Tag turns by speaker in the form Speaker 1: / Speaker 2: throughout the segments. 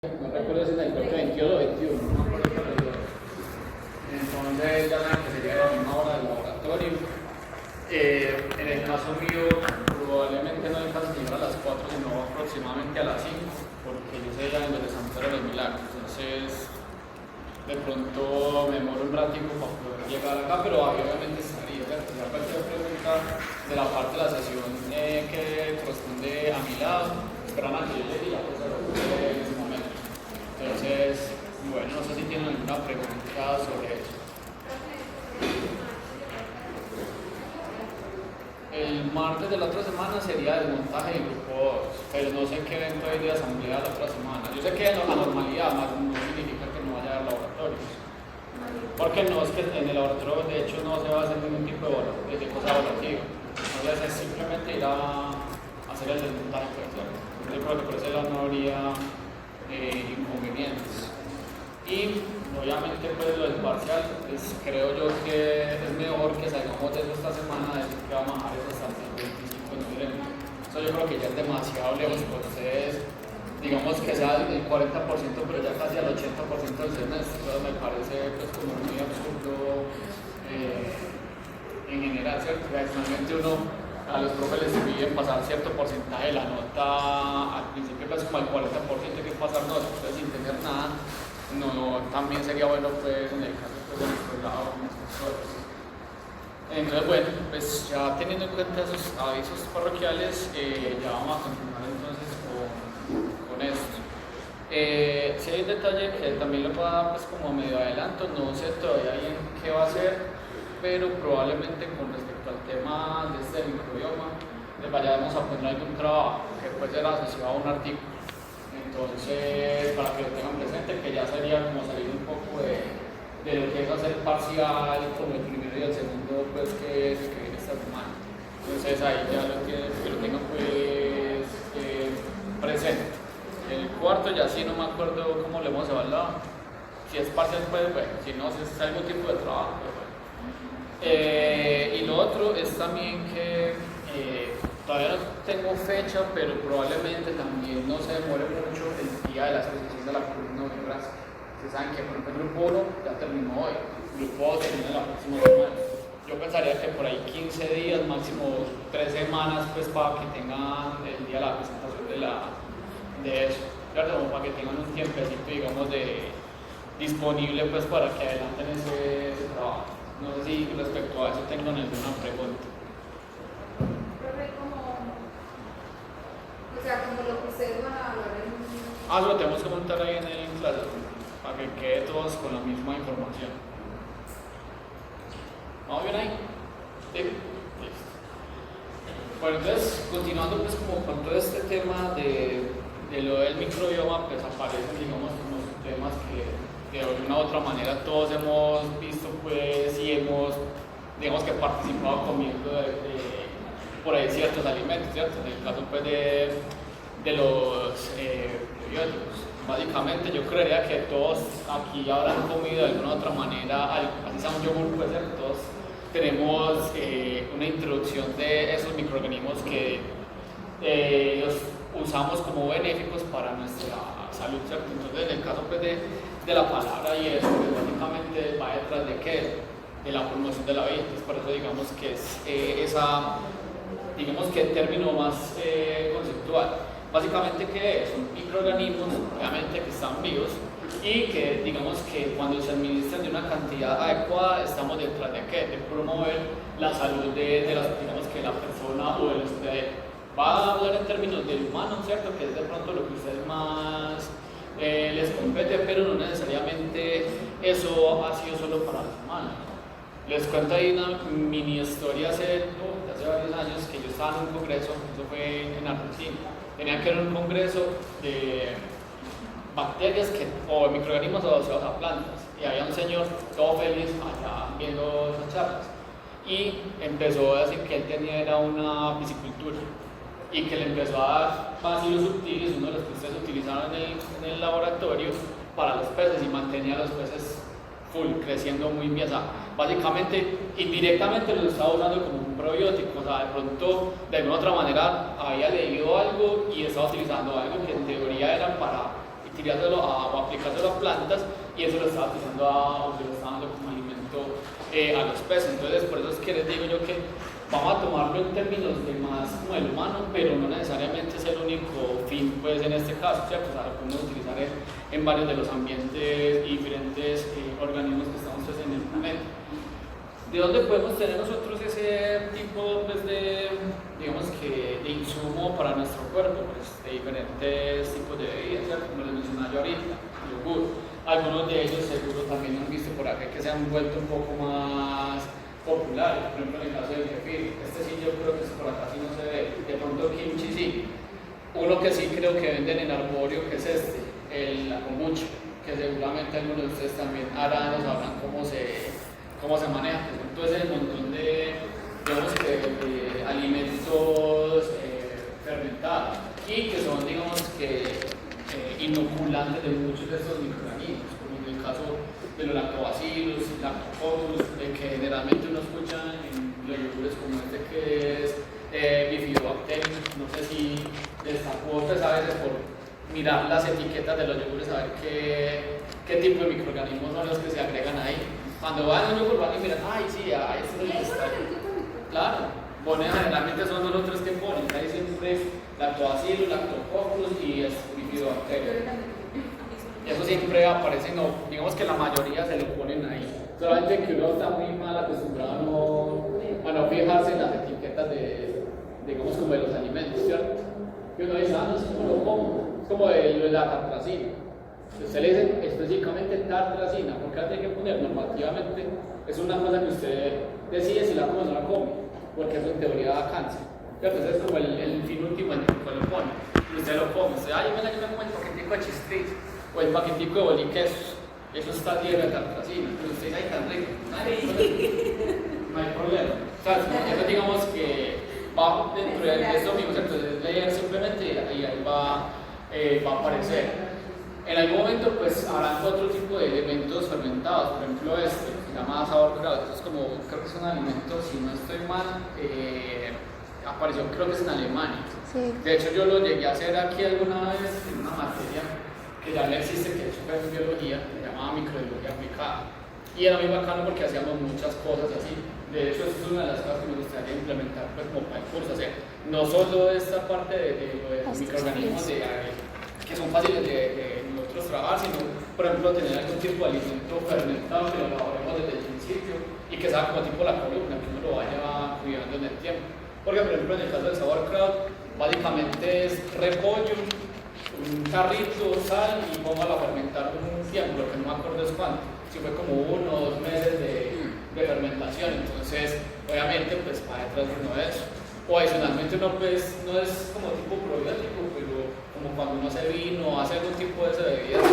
Speaker 1: No recuerdo si es el 22 o 21, no me acuerdo cuál de los dos. Entonces ya saben que sería la misma hora del laboratorio. En el caso mío, probablemente no alcance a llegar a las 4, sino aproximadamente a las 5, porque yo soy ya en los de San Pedro de los Milagros. Entonces, de pronto me demoro un ratito para poder llegar acá, pero ahí obviamente estaría, ¿cierto? Ya cualquier pregunta de la parte de la sesión que corresponde a mi lado, esperan a que yo llegue y ya pues se lo puse en ese momento. Entonces, bueno, no sé si tienen alguna pregunta sobre eso. El martes de la otra semana sería desmontaje de grupos, pero no sé qué evento hay de asamblea la otra semana. Yo sé que hay la normalidad, más no significa que no vaya a haber laboratorios. Porque no es que en el laboratorio, de hecho, no se va a hacer ningún tipo de cosa evaluativa. Entonces, es simplemente ir a hacer el desmontaje. Yo creo que por ese lado no habría inconvenientes. Y obviamente pues lo del parcial, pues creo yo que es mejor que salgamos de eso esta semana, de decir que vamos a dejar eso hasta el 25 de noviembre. Eso yo creo que ya es demasiado lejos para ustedes, digamos que sea el 40%, pero ya casi al 80% del semestre. Eso me parece pues como muy absurdo en general, ¿cierto? Adicionalmente uno a los profes les piden pasar cierto porcentaje de la nota, al principio pues como el 40% hay que pasar nota, entonces sin tener nada, no, también sería bueno pues en el caso pues, de nuestro lado, entonces bueno, pues ya teniendo en cuenta esos avisos parroquiales, ya vamos a continuar entonces con esto. Si hay un detalle que también lo puedo dar pues como medio adelanto, no sé todavía bien qué va a ser, pero probablemente con respecto al tema de este microbioma les vayamos a poner algún trabajo que puede ser asociado a un artículo. Entonces, para que lo tengan presente, que ya sería como salir un poco de lo que es hacer parcial, como el primero y el segundo, pues que viene esta semana. Entonces ahí ya que lo tengan pues presente. El cuarto ya sí no me acuerdo cómo lo hemos evaluado. Si es parcial, pues bueno, si no, si es algún tipo de trabajo, pues bueno. Y lo otro es también que todavía no tengo fecha, pero probablemente también no se demore mucho el día de la asociación de la columna vertebral. Ustedes saben que por ejemplo el grupo 1 ya terminó hoy, el grupo 2 termina la próxima semana. Yo pensaría que por ahí 15 días, máximo 3 semanas, pues para que tengan el día de la presentación de eso, ¿cierto? Como para que tengan un tiempecito, digamos, disponible pues para que adelanten ese trabajo. No sé si respecto a eso tengan alguna pregunta.
Speaker 2: O sea, como lo que ustedes van a hablar en un...
Speaker 1: Lo tenemos que montar ahí en el clase para que quede todos con la misma información. ¿Vamos bien ahí? ¿Sí? Listo. Bueno, entonces, continuando pues como con todo este tema de lo del microbioma, pues aparecen, digamos, unos temas que de una u otra manera todos hemos visto pues y hemos, digamos que participado comiendo por ahí ciertos alimentos, ¿cierto? En el caso pues de los probióticos. Básicamente yo creería que todos aquí habrán comido de alguna u otra manera, así sea un yogur, pues ¿cierto? Todos tenemos una introducción de esos microorganismos que los usamos como benéficos para nuestra salud, ¿cierto? Entonces en el caso pues de la palabra y eso, pues, básicamente va detrás de qué, de la promoción de la vida. Entonces por eso digamos que es digamos que el término más conceptual. Básicamente que son microorganismos, obviamente que están vivos y que digamos que cuando se administran de una cantidad adecuada estamos detrás de qué, de promover la salud de digamos que la persona o de los va a hablar en términos del humano, ¿cierto? Que es de pronto lo que a ustedes más les compete, pero no necesariamente eso ha sido solo para los humanos. Les cuento ahí una mini historia hace varios años que yo estaba en un congreso, eso fue en Argentina. Tenía que ir a un congreso de bacterias o microorganismos asociados a plantas. Y había un señor todo feliz allá viendo esas charlas. Y empezó a decir que él era una piscicultura y que le empezó a dar bacilos subtilis, uno de los que ustedes utilizaron en el laboratorio, para los peces y mantenía a los peces full, creciendo muy bien. O sea, básicamente, indirectamente lo estaba usando como un probiótico. O sea, de pronto, de alguna otra manera, había leído algo y estaba utilizando algo que en teoría era para o aplicárselo a plantas, y eso lo estaba utilizando o se lo estaba dando como alimento a los peces. Entonces, por eso es que les digo yo que vamos a tomarlo en términos de más como el humano, pero no necesariamente es el único fin, pues en este caso, ¿cierto? O sea, lo podemos utilizar en varios de los ambientes y diferentes organismos que estamos pues, en el planeta. ¿De dónde podemos tener nosotros ese tipo pues, de, digamos que, de insumo para nuestro cuerpo? Pues de diferentes tipos de bebidas, ¿cierto? Como les mencionaba yo ahorita, yogur. Algunos de ellos seguro también han visto por acá que se han vuelto un poco más populares, por ejemplo en el caso del kefir. Este sí yo creo que por acá sí no se ve, de pronto kimchi sí. Uno que sí creo que venden en arbóreo, que es el kombucha, que seguramente algunos de ustedes también harán o sabrán cómo se maneja. Entonces, el montón de, digamos, de alimentos fermentados y que son, digamos, que inoculantes de muchos de estos microorganismos, como en el caso de los lactobacillus, lactococcus, que generalmente uno escucha en los yogures como este que es bifidobacterium. No sé si destacó pues, a veces por mirar las etiquetas de los yogures, a ver qué tipo de microorganismos son los que se agregan ahí. Cuando van a un yogur van y miran, ay sí, este es el que está ahí. Claro, generalmente son los otros que ponen, ahí siempre lactobacillus, lactococcus y bifidobacterium. Eso siempre aparece, no, digamos que la mayoría se lo ponen ahí. Solamente que uno está muy mal acostumbrado a no fijarse en las etiquetas de, digamos, como de los alimentos, ¿cierto? Que uno dice, no sé cómo lo como. Es como de la tartracina. Si usted le dice específicamente tartracina, porque la tiene que poner normativamente, es una cosa que usted decide si la come o no la come, porque eso en teoría da cáncer. Entonces es como el fin último en el que lo pone. Y usted lo come, usted, yo me como el paquetico de chistriz o el paquetico de boliquesos. Eso está lleno de tartracina. Pero usted dice, ay, tan rico. No hay problema. O sea, eso digamos que va dentro de eso mismo, entonces leer simplemente y ahí va a aparecer. En algún momento pues habrán otro tipo de elementos fermentados, por ejemplo este, que se llama sauerkraut. Esto es como, creo que es un alimento, si no estoy mal, apareció creo que es en Alemania. Sí. De hecho yo lo llegué a hacer aquí alguna vez en una materia que ya no existe, que de hecho fue en biología, se llamaba microbiología aplicada. Y era muy bacano porque hacíamos muchas cosas así. De hecho, es una de las cosas que me gustaría implementar pues, como para el curso. O sea, no solo esta parte de microorganismos que son fáciles de nosotros trabajar, sino, por ejemplo, tener algún tipo de alimento fermentado que lo elaboremos desde el principio y que sea como tipo la columna, que uno lo vaya cuidando en el tiempo. Porque, por ejemplo, en el caso del sauerkraut, básicamente es repollo, un carrito, sal y póngalo a fermentar un tiempo, lo que no me acuerdo es cuánto. Si fue como 1 o 2 meses de fermentación, entonces obviamente pues para detrás de uno eso. O adicionalmente uno pues no es como tipo probiótico, pero como cuando uno hace vino, hace algún tipo de bebidas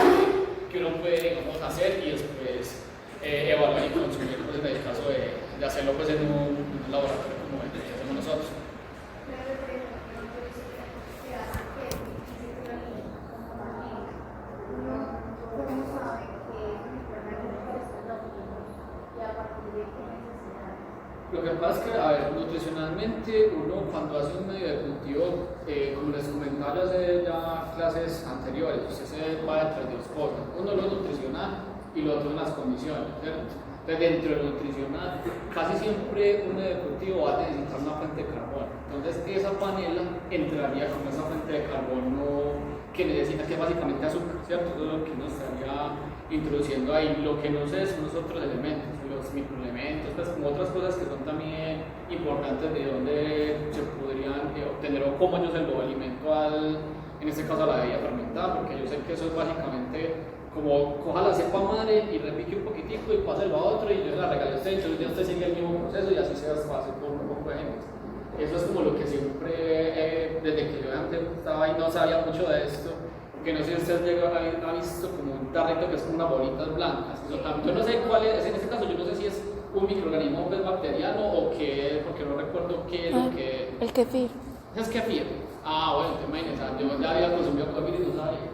Speaker 1: que uno puede digamos hacer y después evaluar y consumir pues, en el caso de hacerlo pues en un laboratorio como el que hacemos nosotros. Lo que pasa es que, a ver, nutricionalmente uno cuando hace un medio de cultivo, como les comentaba hace ya clases anteriores, usted se va detrás de dos cosas. Uno lo nutricional y lo otro las condiciones, ¿cierto? Entonces dentro de lo nutricional, casi siempre un medio de cultivo va a necesitar una fuente de carbono. Entonces esa panela entraría como esa fuente de carbono que necesita, que es básicamente azúcar, ¿cierto? Eso es lo que uno estaría introduciendo ahí. Lo que no sé son los otros elementos, los microelementos, pues como otras cosas que son también importantes de dónde se podrían obtener o cómo yo se lo alimento en este caso a la bebida fermentada, porque yo sé que eso es básicamente como coja la cepa madre y repique un poquitico y páselo a otro y yo se la regalo a usted, entonces ya usted sigue el mismo proceso y así se hace por un poco de gente. Eso es como lo que siempre, desde que yo antes estaba ahí no sabía mucho de esto, porque no sé si usted ha visto como un tarrito que es como unas bolitas blancas. Yo no sé cuál es, en este caso yo no sé si es un microorganismo pues, bacteriano o qué, porque no recuerdo qué es lo que...
Speaker 3: El kefir.
Speaker 1: ¿Es kefir? Ah, bueno, imagínense, yo ya había consumido kefir y no sabía.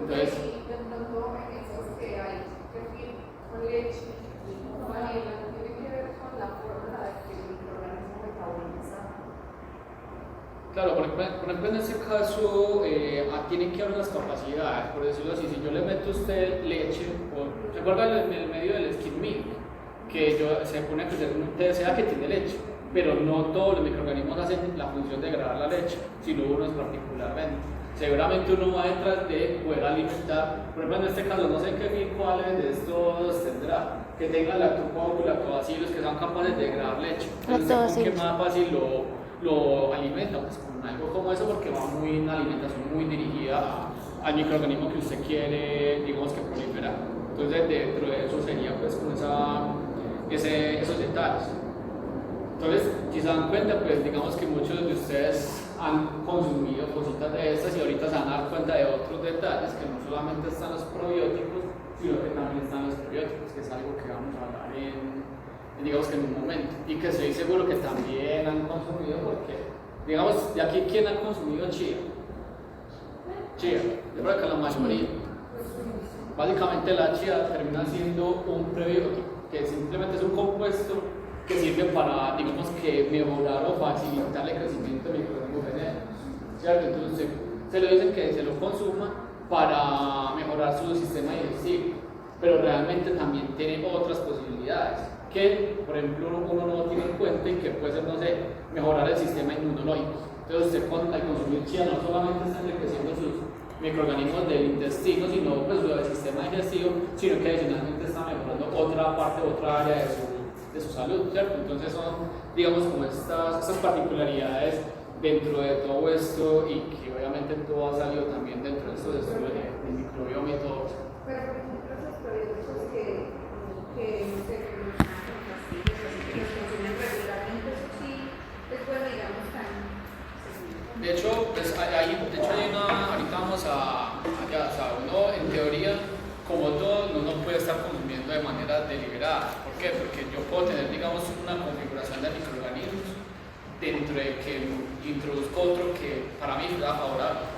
Speaker 1: Entonces...
Speaker 2: de pronto en esos que hay kefir con leche y con panela, tiene que ver con la forma de que el microorganismo metaboliza
Speaker 1: Claro, por ejemplo en este caso tienen que haber unas capacidades, por decirlo así, si yo le meto a usted leche, ¿se acuerda en el medio del skim milk? Que se pone que usted desea que tiene leche, pero no todos los microorganismos hacen la función de degradar la leche, sino unos particularmente. Seguramente uno va detrás de poder alimentar, por ejemplo en este caso no sé qué mil cuáles de estos tendrá, que tengan lactococcus, lactobacilos, que sean capaces de degradar leche. Entonces, ¿con qué más fácil lo alimenta? Pues con algo como eso, porque va muy una alimentación muy dirigida al microorganismo que usted quiere, digamos que proliferar. Entonces dentro de eso sería pues con esos detalles. Entonces, si se dan cuenta, pues digamos que muchos de ustedes han consumido cositas de estas y ahorita se van a dar cuenta de otros detalles, que no solamente están los probióticos, sino que también están los prebióticos, que es algo que vamos a hablar digamos que en un momento, y que estoy seguro que también han consumido, porque digamos, de aquí, ¿quién ha consumido chía? Chía, yo creo que la mayoría. Básicamente la chía termina siendo un prebiótico, que simplemente es un compuesto que sirve para, digamos que mejorar o facilitar el crecimiento de microorganismos benéficos, ¿cierto? Entonces se le dicen que se lo consuma para mejorar su sistema digestivo, pero realmente también tiene otras posibilidades que, por ejemplo, uno no tiene en cuenta y que puede ser, no sé, mejorar el sistema inmunológico. Entonces usted al consumir chía no solamente está enriqueciendo sus microorganismos del intestino, sino pues del sistema digestivo, sino que adicionalmente está mejorando otra parte, otra área de su salud, ¿cierto? Entonces son, digamos, como estas particularidades dentro de todo esto, y que obviamente todo ha salido también dentro de estos estudios de microbioma y todo eso.
Speaker 2: Pero por ejemplo, esos probióticos que no sé, que los pastillas, que los consumen regularmente, eso sí es bueno, digamos, tan.
Speaker 1: De hecho, pues hay ahorita vamos allá, o sea, uno en teoría, como todo, no puede estar consumiendo de manera deliberada. ¿Por qué? Porque yo puedo tener, digamos, una configuración de microorganismos dentro de que introduzco otro que para mí sea favorable.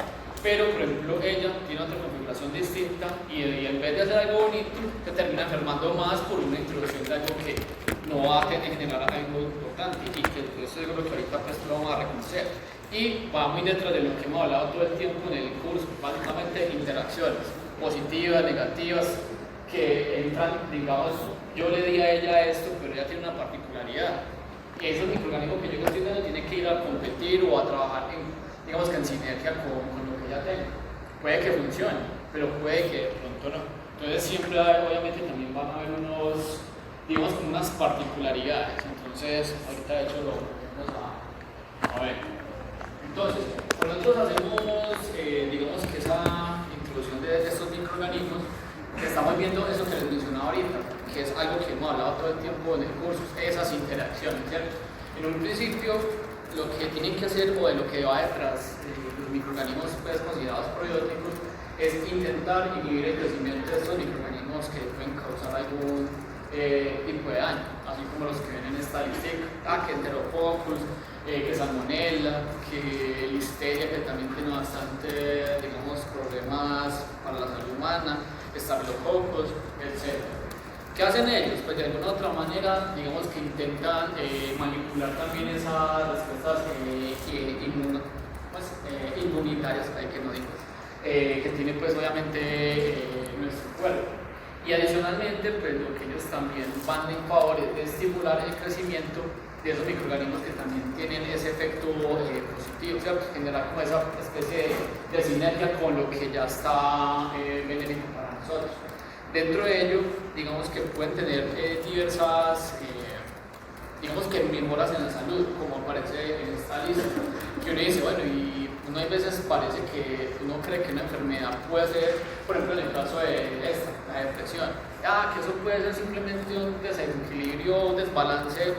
Speaker 1: Pero, por ejemplo, ella tiene otra configuración distinta y en vez de hacer algo bonito, se termina enfermando más por una introducción de algo que no va a generar algo importante, y que eso es lo que ahorita pues lo vamos a reconocer. Y va muy detrás de lo que hemos hablado todo el tiempo en el curso, básicamente interacciones positivas, negativas, que entran, digamos, yo le di a ella esto, pero ella tiene una particularidad. Y esos microorganismos que yo estoy teniendo tienen que ir a competir o a trabajar digamos que en sinergia con lo que ella tenga. Puede que funcione, pero puede que de pronto no. Entonces siempre obviamente también van a haber digamos, como unas particularidades. Entonces ahorita de hecho lo vamos a ver. Entonces, cuando nosotros hacemos, digamos que esa introducción de estos microorganismos, estamos viendo eso que les mencionaba ahorita, que es algo que hemos hablado todo el tiempo en el curso, esas interacciones, ¿cierto? En un principio, lo que tienen que hacer, o de lo que va detrás de los microorganismos pues, considerados probióticos, es intentar inhibir el crecimiento de estos microorganismos que pueden causar algún tipo de daño, así como los que ven en esta lista, que Enterococcus, que Salmonella, que Listeria, que también tiene bastante, digamos, problemas para la salud humana, Staphylococcus, etc. ¿Qué hacen ellos? Pues de alguna u otra manera, digamos que intentan manipular también esas respuestas inmunitarias, que tiene pues obviamente nuestro cuerpo. Y adicionalmente, pues lo que ellos también van en favor es de estimular el crecimiento de esos microorganismos que también tienen ese efecto positivo, ¿cierto? Generar como esa especie de sinergia con lo que ya está benéfico para nosotros. Dentro de ello, digamos que pueden tener diversas, digamos que mejoras en la salud, como aparece en esta lista, que uno dice, bueno, y uno hay veces parece que uno cree que una enfermedad puede ser, por ejemplo, en el caso de la depresión, que eso puede ser simplemente un desequilibrio, un desbalance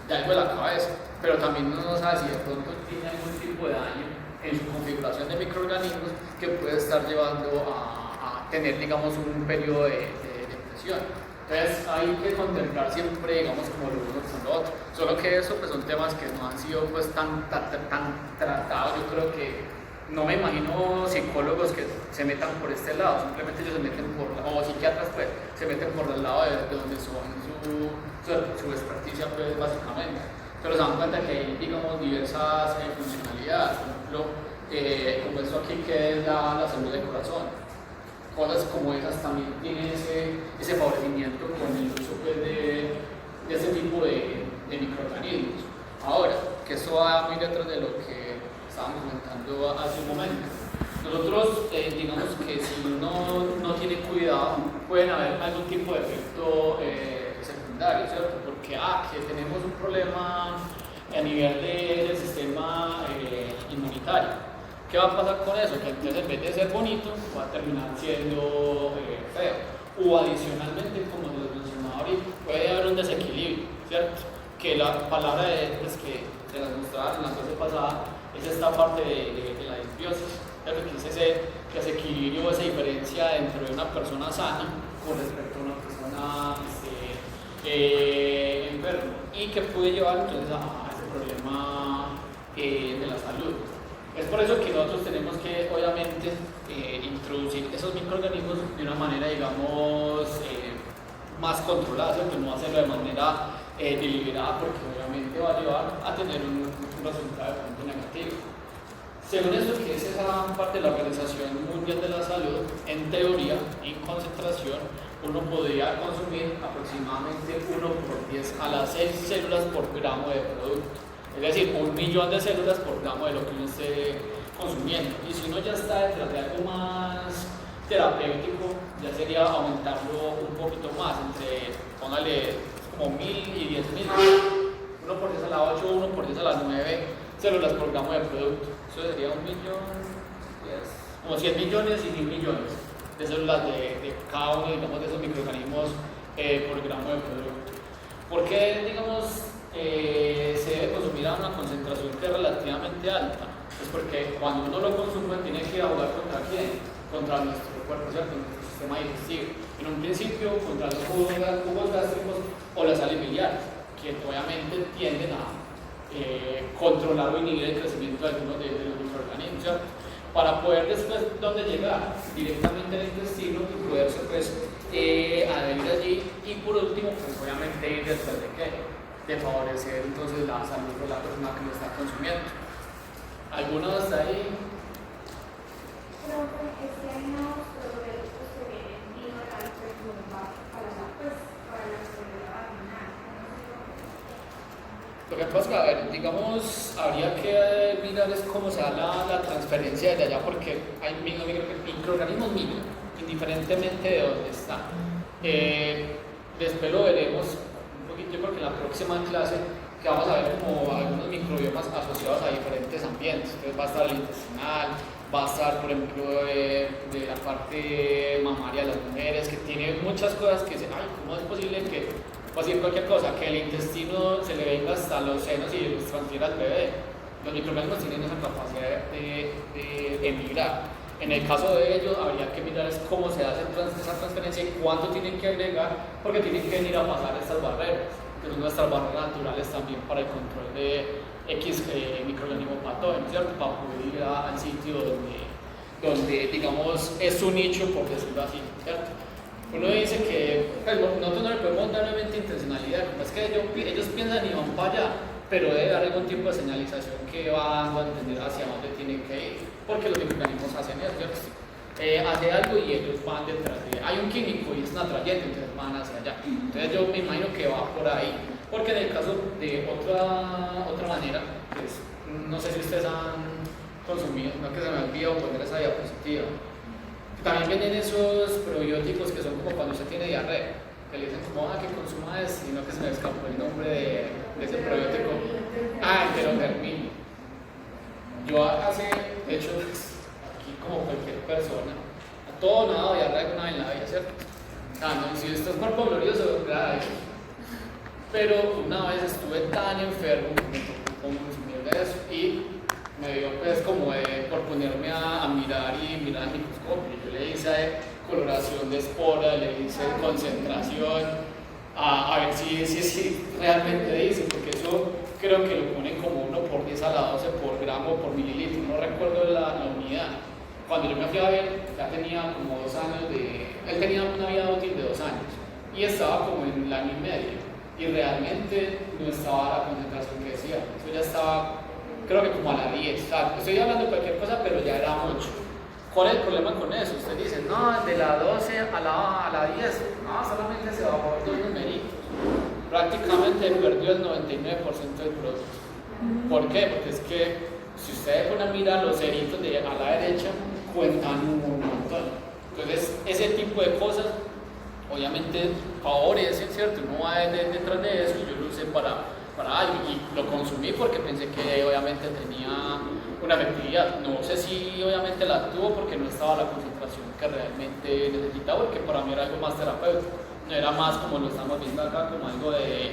Speaker 1: de algo de la cabeza, pero también uno no sabe si de pronto tiene algún tipo de daño en su configuración de microorganismos que puede estar llevando a tener, digamos, un periodo de depresión. Entonces hay que contemplar siempre, digamos, como lo uno con lo otro. Solo que eso pues, son temas que no han sido pues, tan tratados. Yo creo que no me imagino psicólogos que se metan por este lado, simplemente ellos se meten o psiquiatras pues, se meten por el lado de donde son su experticia pues, básicamente. pero se dan cuenta que hay, digamos, diversas funcionalidades. Por ejemplo, como esto aquí que es la salud del corazón. Cosas como esas también tienen ese favorecimiento con el uso pues, de ese tipo de microorganismos. Ahora, que esto va muy detrás de lo que estábamos comentando hace un momento. Nosotros, digamos que si uno no tiene cuidado, pueden haber algún tipo de efecto secundario, ¿cierto? Porque que tenemos un problema a nivel del sistema inmunitario. ¿Qué va a pasar con eso? Que entonces en vez de ser bonito, va a terminar siendo feo. O adicionalmente, como les mencionaba ahorita, puede haber un desequilibrio, ¿cierto? Que la palabra pues, que se las mostraba en la clase pasada es esta parte de la disbiosis, ¿cierto? Que es ese desequilibrio, esa diferencia entre una persona sana con respecto a una persona enferma y que puede llevar entonces a ese problema de la salud. Es por eso que nosotros tenemos que, obviamente, introducir esos microorganismos de una manera, digamos, más controlada, ¿cierto? No hacerlo de manera deliberada, porque obviamente va a llevar a tener un resultado de pronto negativo. Según esto, que es esa parte de la Organización Mundial de la Salud, en teoría, en concentración, uno podría consumir aproximadamente 1 por 10 a las 6 células por gramo de producto. Es decir, 1 millón de células por gramo de lo que uno esté consumiendo. Y si uno ya está detrás de algo más terapéutico, ya sería aumentarlo un poquito más, entre, póngale, como 1000 y 10.000. 1 por 10 a la 8, 1 por 10 a las 9 células por gramo de producto. Eso sería 1 millón, como 100 millones y 1000 millones de células de cada uno, digamos, de esos microorganismos por gramo de producto. ¿Por qué, digamos, se debe consumir a una concentración que es relativamente alta? Es porque cuando uno lo consume tiene que jugar contra quién, contra nuestro cuerpo, ¿cierto? Nuestro sistema digestivo. En un principio contra los jugos gástricos o las sales biliares, que obviamente tienden a controlar o inhibir el crecimiento de algunos de los microorganismos, ¿cierto? Para poder después, ¿dónde llegar? Directamente al intestino y poderse pues adherir allí, y por último, pues obviamente ir después de qué? De favorecer entonces la salud de la persona que lo está consumiendo. ¿Algunos hasta ahí?
Speaker 2: Profe, es que hay nuevos productos que vienen minerales para la seguridad vaginal.
Speaker 1: Lo que pasa es que, a ver, digamos, habría que mirar es cómo se da la transferencia de allá, porque hay microorganismos micro, indiferentemente de dónde están. Después lo veremos un poquito, yo creo que en la próxima clase, que vamos a ver como algunos microbiomas asociados a diferentes ambientes. Entonces va a estar el intestinal, va a estar, por ejemplo, de la parte mamaria de las mujeres, que tiene muchas cosas que dicen, ay, ¿cómo es posible que, puedo decir cualquier cosa, que el intestino se le venga hasta los senos y los transfiera al bebé? Los microorganismos tienen esa capacidad de emigrar. En el caso de ellos, habría que mirar cómo se hace esa transferencia y cuánto tienen que agregar, porque tienen que venir a pasar estas barreras, que son nuestras barreras naturales también para el control de X microorganismo patógeno, ¿cierto? Para poder ir al sitio donde, digamos, es su nicho, por decirlo así, ¿cierto? Uno dice que pues, nosotros no le podemos dar obviamente intencionalidad, es que ellos piensan y van para allá, pero debe haber algún tipo de señalización que va dando a entender hacia dónde tienen que ir, porque los microorganismos hacen eso, ¿cierto? Hace algo y ellos van detrás de él. Hay un químico y es un atrayente, entonces van hacia allá. Entonces yo me imagino que va por ahí, porque en el caso de otra manera, pues, no sé si ustedes han consumido, no que se me olvidó poner esa diapositiva. También vienen esos probióticos que son como cuando usted tiene diarrea, que le dicen como, que consuma eso, sino que se me escapó el nombre de ese probiótico. Enterogermina. Yo de hecho, aquí como cualquier persona, a todo nada diarrea alguna vez en la vida, ¿cierto? No, si esto es cuerpo glorioso, claro. Pero una vez estuve tan enfermo que me tocó consumir de eso y me dio pues como por ponerme a mirar y mirar el microscopio. Yo le hice coloración de espora, le hice concentración, a ver si realmente dice, porque eso creo que lo ponen como 1 por 10 a la 12 por gramo por mililitro, no recuerdo la unidad. Cuando yo me fui a ver, ya tenía como 2 años él tenía una vida útil de 2 años y estaba como en el año y medio. y realmente no estaba a la concentración que decía. Eso ya estaba, creo que como a la 10. O sea, estoy hablando de cualquier cosa, pero ya era mucho. ¿Cuál es el problema con eso? Usted dice, no, de la 12 a la 10, no, solamente se bajó 2 numeritos. Prácticamente perdió el 99% del producto. ¿Por qué? Porque es que si ustedes ponen a mirar los ceritos a la derecha, cuentan un montón. Entonces, ese tipo de cosas, obviamente, favorecen, ¿cierto? Uno va detrás de eso y yo lo usé para algo y lo consumí porque pensé que obviamente tenía una efectividad. No sé si obviamente la tuvo porque no estaba a la concentración que realmente necesitaba, porque para mí era algo más terapéutico. No era más como lo estamos viendo acá, como algo de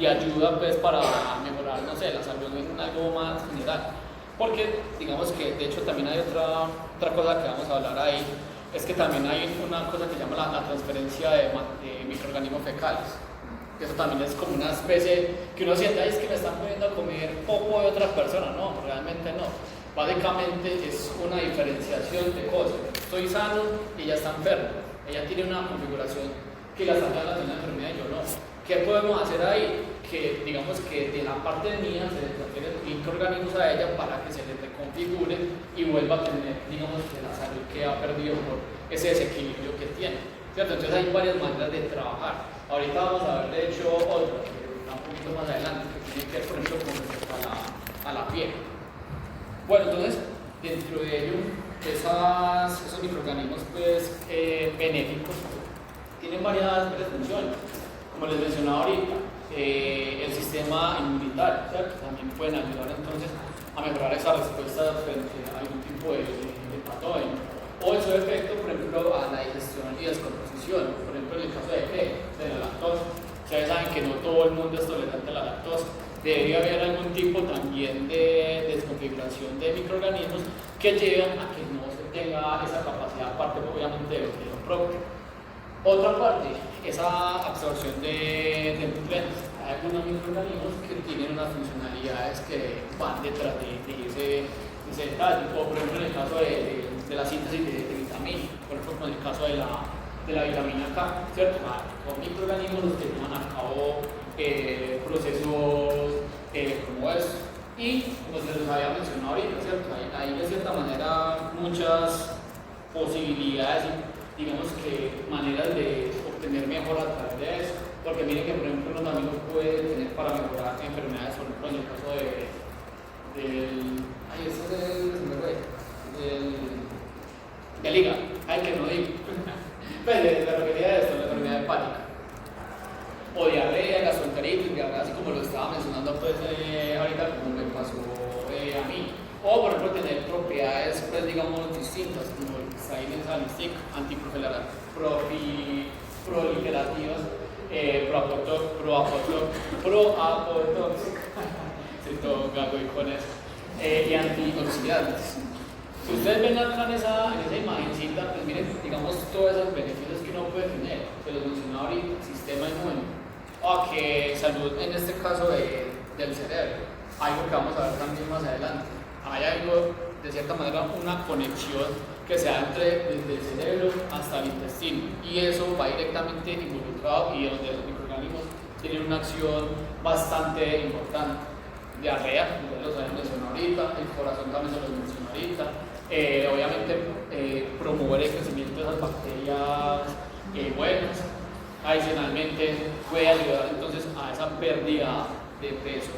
Speaker 1: ayuda pues para mejorar, no sé, la salud en algo más general. Porque digamos que de hecho también hay otra cosa que vamos a hablar ahí, es que también hay una cosa que se llama la transferencia de microorganismos fecales. Eso también es como una especie que uno siente, es que me están poniendo a comer poco de otras personas. No, realmente no. Básicamente es una diferenciación de cosas. Estoy sano y ella está enferma. Ella tiene una configuración que la está dando una enfermedad y yo no. ¿Qué podemos hacer ahí? Que digamos que de la parte mía se le transfieren microorganismos a ella para que se le reconfigure y vuelva a tener, digamos, que la salud que ha perdido por ese desequilibrio que tiene, ¿cierto? Entonces hay varias maneras de trabajar. Ahorita vamos a ver, de hecho, otra, que está un poquito más adelante, que tiene que ver, por ejemplo, con respecto a la piel. Bueno, entonces, dentro de ello, esos microorganismos pues, benéficos tienen varias funciones. Como les mencionaba ahorita, el sistema inmunitario, ¿cierto? También pueden ayudar entonces a mejorar esa respuesta frente a algún tipo de patógeno. O en su efecto, por ejemplo, a la digestión y descomposición. Por ejemplo, en el caso de la lactosa. Ustedes saben que no todo el mundo es tolerante a la lactosa. Debería haber algún tipo también de desconfiguración de microorganismos que lleven a que no se tenga esa capacidad, aparte obviamente de lo propio. Otra parte, esa absorción de nutrientes. Hay algunos microorganismos que tienen unas funcionalidades que van detrás de ese detalle. O por ejemplo en el caso de la síntesis de vitamina, por ejemplo en el caso de la vitamina K, ¿cierto? Son microorganismos los que llevan a cabo procesos como eso. Y como se les había mencionado ahorita, ¿cierto? Hay de cierta manera muchas posibilidades y digamos que maneras de obtener mejor a través de eso. Porque miren que por ejemplo uno también lo puede tener para mejorar enfermedades, por ejemplo en el caso del hígado, que no digo, pues de la enfermedad de esto, la enfermedad hepática, o diarrea, gastroenteritis, diarrea, así como lo estaba mencionando pues ahorita como me pasó a mí, o por ejemplo tener propiedades pues digamos distintas, como el salicílico, antiproliferativas, y antioxidantes. Si ustedes ven acá en esa imagencita, pues miren, digamos, todos esos beneficios que uno puede tener, se los mencionaba ahorita, sistema inmune, o que salud, en este caso del cerebro, algo que vamos a ver también más adelante. Hay algo, de cierta manera, una conexión que se da desde el cerebro hasta el intestino, y eso va directamente involucrado y donde los microorganismos tienen una acción bastante importante. Diarrea, ya los habían mencionado ahorita, el corazón también se los mencionó ahorita. Obviamente promover el crecimiento de esas bacterias buenas. Adicionalmente puede ayudar entonces a esa pérdida de peso,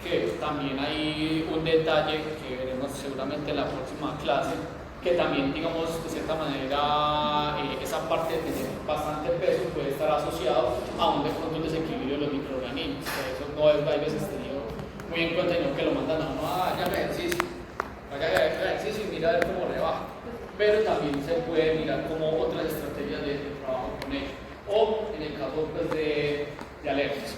Speaker 1: que también hay un detalle que veremos seguramente en la próxima clase, que también digamos de cierta manera esa parte de tener bastante peso puede estar asociado a un desequilibrio de los microorganismos. Eso no es a veces tenido muy en cuenta y no que lo mandan a uno a haga ejercicio y mira a ver cómo rebaja, pero también se puede mirar como otras estrategias de trabajo con ello, o en el caso pues, de alergias.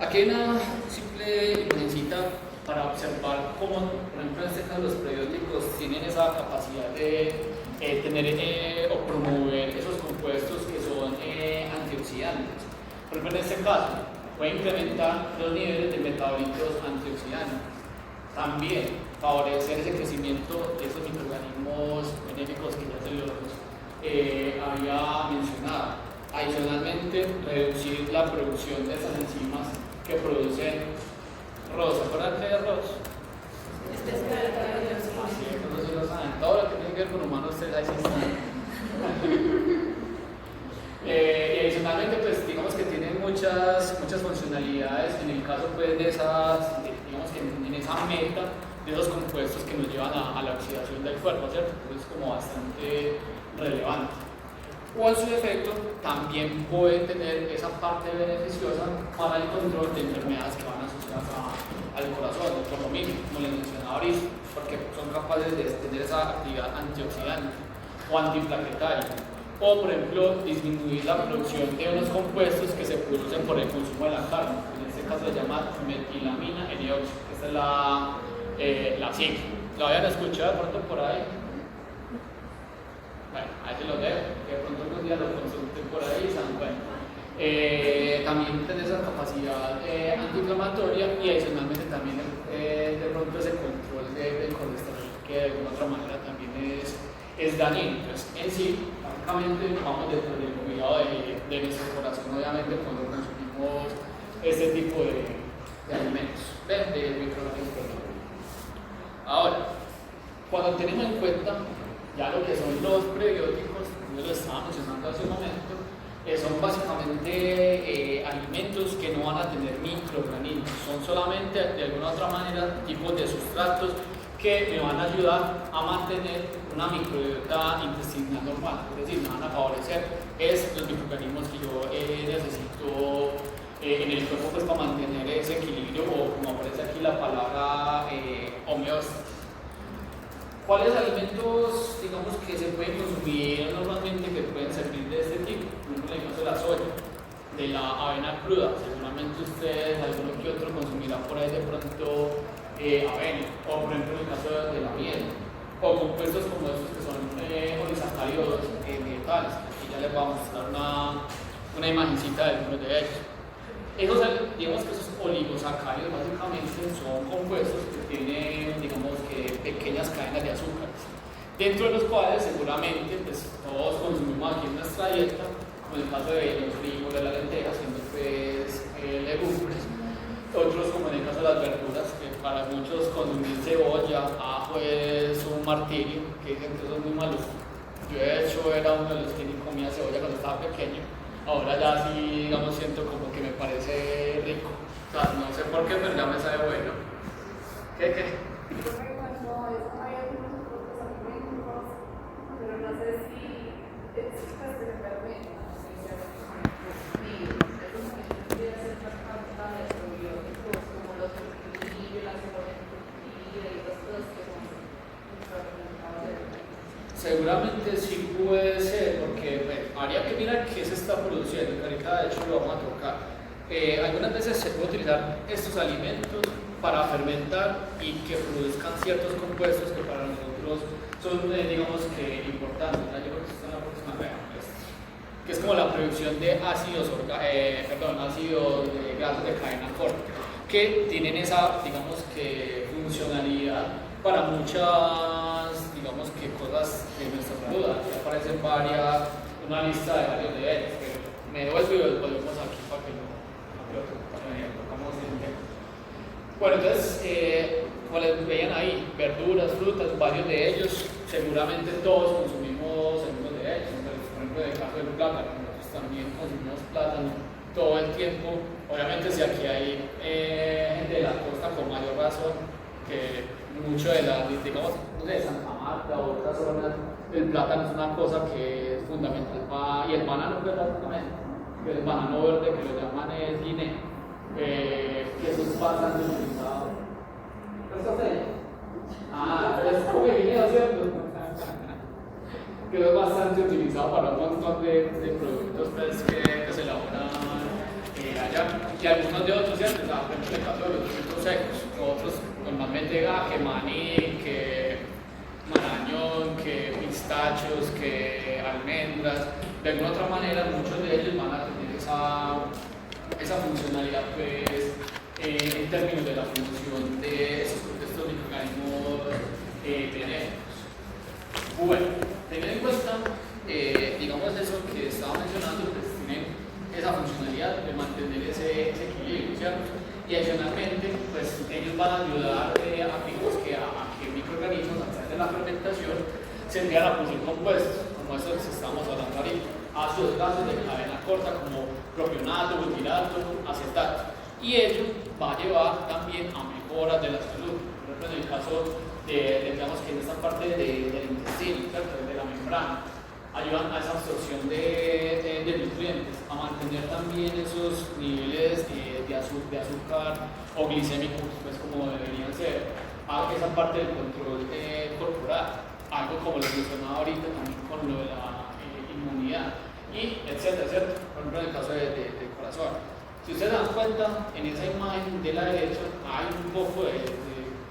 Speaker 1: Aquí hay una simple imagencita para observar cómo, por ejemplo en este caso los prebióticos tienen esa capacidad de tener o promover esos compuestos que son antioxidantes. Por ejemplo en este caso puede incrementar los niveles de metabolitos antioxidantes. También favorecer ese crecimiento de esos microorganismos benéficos que ya se los había mencionado. Adicionalmente, reducir la producción de esas enzimas que producen ROS. ¿Se acuerdan qué es ROS? Así es, no sé si lo saben. Todo lo que tiene que ver con humanos, ustedes ahí sí están. Y adicionalmente, pues digamos que tiene muchas funcionalidades en el caso pues de esas, digamos que en esa meta de esos compuestos que nos llevan a la oxidación del cuerpo, ¿cierto? Entonces es como bastante relevante. O en su defecto, también puede tener esa parte beneficiosa para el control de enfermedades que van asociadas al corazón, por lo mismo, como les mencionaba ahorita, porque son capaces de tener esa actividad antioxidante o antiplaquetaria. O, por ejemplo, disminuir la producción de unos compuestos que se producen por el consumo de la carne. En este caso se llama metilamina N-oxi. Esta es la sigla. ¿La habían escuchado de pronto por ahí? Bueno, ahí se los dejo. Que de pronto algún día lo consulten por ahí y se dan cuenta. También tiene esa capacidad antiinflamatoria y adicionalmente también de pronto ese control del colesterol, que de alguna otra manera también es dañino. Entonces, en sí, básicamente vamos dentro del cuidado de nuestro corazón, obviamente, cuando consumimos este tipo de alimentos, de microorganismos. Ahora, cuando tenemos en cuenta ya lo que son los prebióticos, yo lo estaba mencionando hace un momento, son básicamente alimentos que no van a tener microorganismos, son solamente de alguna otra manera tipos de sustratos que me van a ayudar a mantener una microbiota intestinal normal, es decir, me van a favorecer los microorganismos que yo necesito en el cuerpo pues, para mantener ese equilibrio o como aparece aquí la palabra homeostasis. ¿Cuáles alimentos, digamos, que se pueden consumir normalmente que pueden servir de este tipo? Por ejemplo, en el caso de la soya, de la avena cruda, seguramente ustedes, alguno que otro, consumirán por ahí de pronto avena, o por ejemplo en el caso de la miel, o compuestos como estos que son polisacáridos vegetales. Aquí ya les voy a mostrar una imagencita de algunos de ellos. Digamos que esos oligosacáridos básicamente son compuestos que tienen, digamos que, pequeñas cadenas de azúcares, dentro de los cuales seguramente pues, todos consumimos aquí en nuestra dieta, como en el caso de los frijoles, las lentejas, siendo pues legumbres. Otros, como en el caso de las verduras, que para muchos consumir cebolla, ajo es un martirio, que dicen que son muy malos. Yo de hecho era uno de los que ni comía cebolla cuando estaba pequeño. Ahora ya sí, digamos, siento como que me parece rico. O sea, no sé por qué, pero ya me sabe bueno. ¿Qué?
Speaker 2: Hay algunos otros alimentos, pero no sé si existe realmente. Como los la cebolla y los dos que son
Speaker 1: Seguramente sí puede ser, porque habría que mirar qué se está produciendo, que ahorita de hecho lo vamos a tocar. Algunas veces se puede utilizar estos alimentos para fermentar y que produzcan ciertos compuestos que para nosotros son, digamos que, importantes. Yo creo que esta es la próxima que es como la producción de ácidos de gases de cadena corta, que tienen esa, digamos que, funcionalidad para muchas, digamos que, cosas de nuestra salud. Aquí aparecen una lista de varios de ellos, pero me devuelvo y los volvemos aquí para que lo tocamos el tema. Bueno, entonces, como les veían ahí, verduras, frutas, varios de ellos, seguramente todos consumimos algunos de ellos. Por ejemplo, en el caso del plátano, nosotros también consumimos plátano todo el tiempo. Obviamente, si aquí hay gente de la costa con mayor razón, que mucho de digamos, no sé, de Santa Marta o otras zonas, el plátano es una cosa que es fundamental y el banano, ¿verdad? Que el banano verde, que lo llaman es guinea, que eso es bastante utilizado. ¿Esto es? Es como guinea, ¿cierto? Que es bastante utilizado para un montón de productos pues, que se elaboran allá, y algunos de otros, ¿cierto? Por ejemplo, en el caso de los frutos secos, otros normalmente que maní, que marañón, que pistachos, que almendras, de alguna otra manera muchos de ellos van a tener esa funcionalidad pues, en términos de la función de estos microorganismos benéficos. Bueno, teniendo en cuenta, digamos eso que estaba mencionando, pues tiene ¿cierto? Y adicionalmente, pues ellos van a ayudar a que microorganismos a través de la fermentación se envían a producir compuestos, como eso que estamos hablando ahorita, ácidos grasos de cadena corta como propionato, butirato, acetato. Y ello va a llevar también a mejoras de la salud. Por ejemplo, en el caso digamos que en esta parte del intestino, ¿cierto? De la membrana, ayudan a esa absorción de nutrientes, a mantener también esos niveles de azúcar o glicémicos, pues como deberían ser, a esa parte del control corporal, algo como lo mencionaba ahorita también con lo de la inmunidad, y etcétera, etcétera. Por ejemplo, en el caso del corazón. Si ustedes se dan cuenta, en esa imagen de la derecha hay un poco de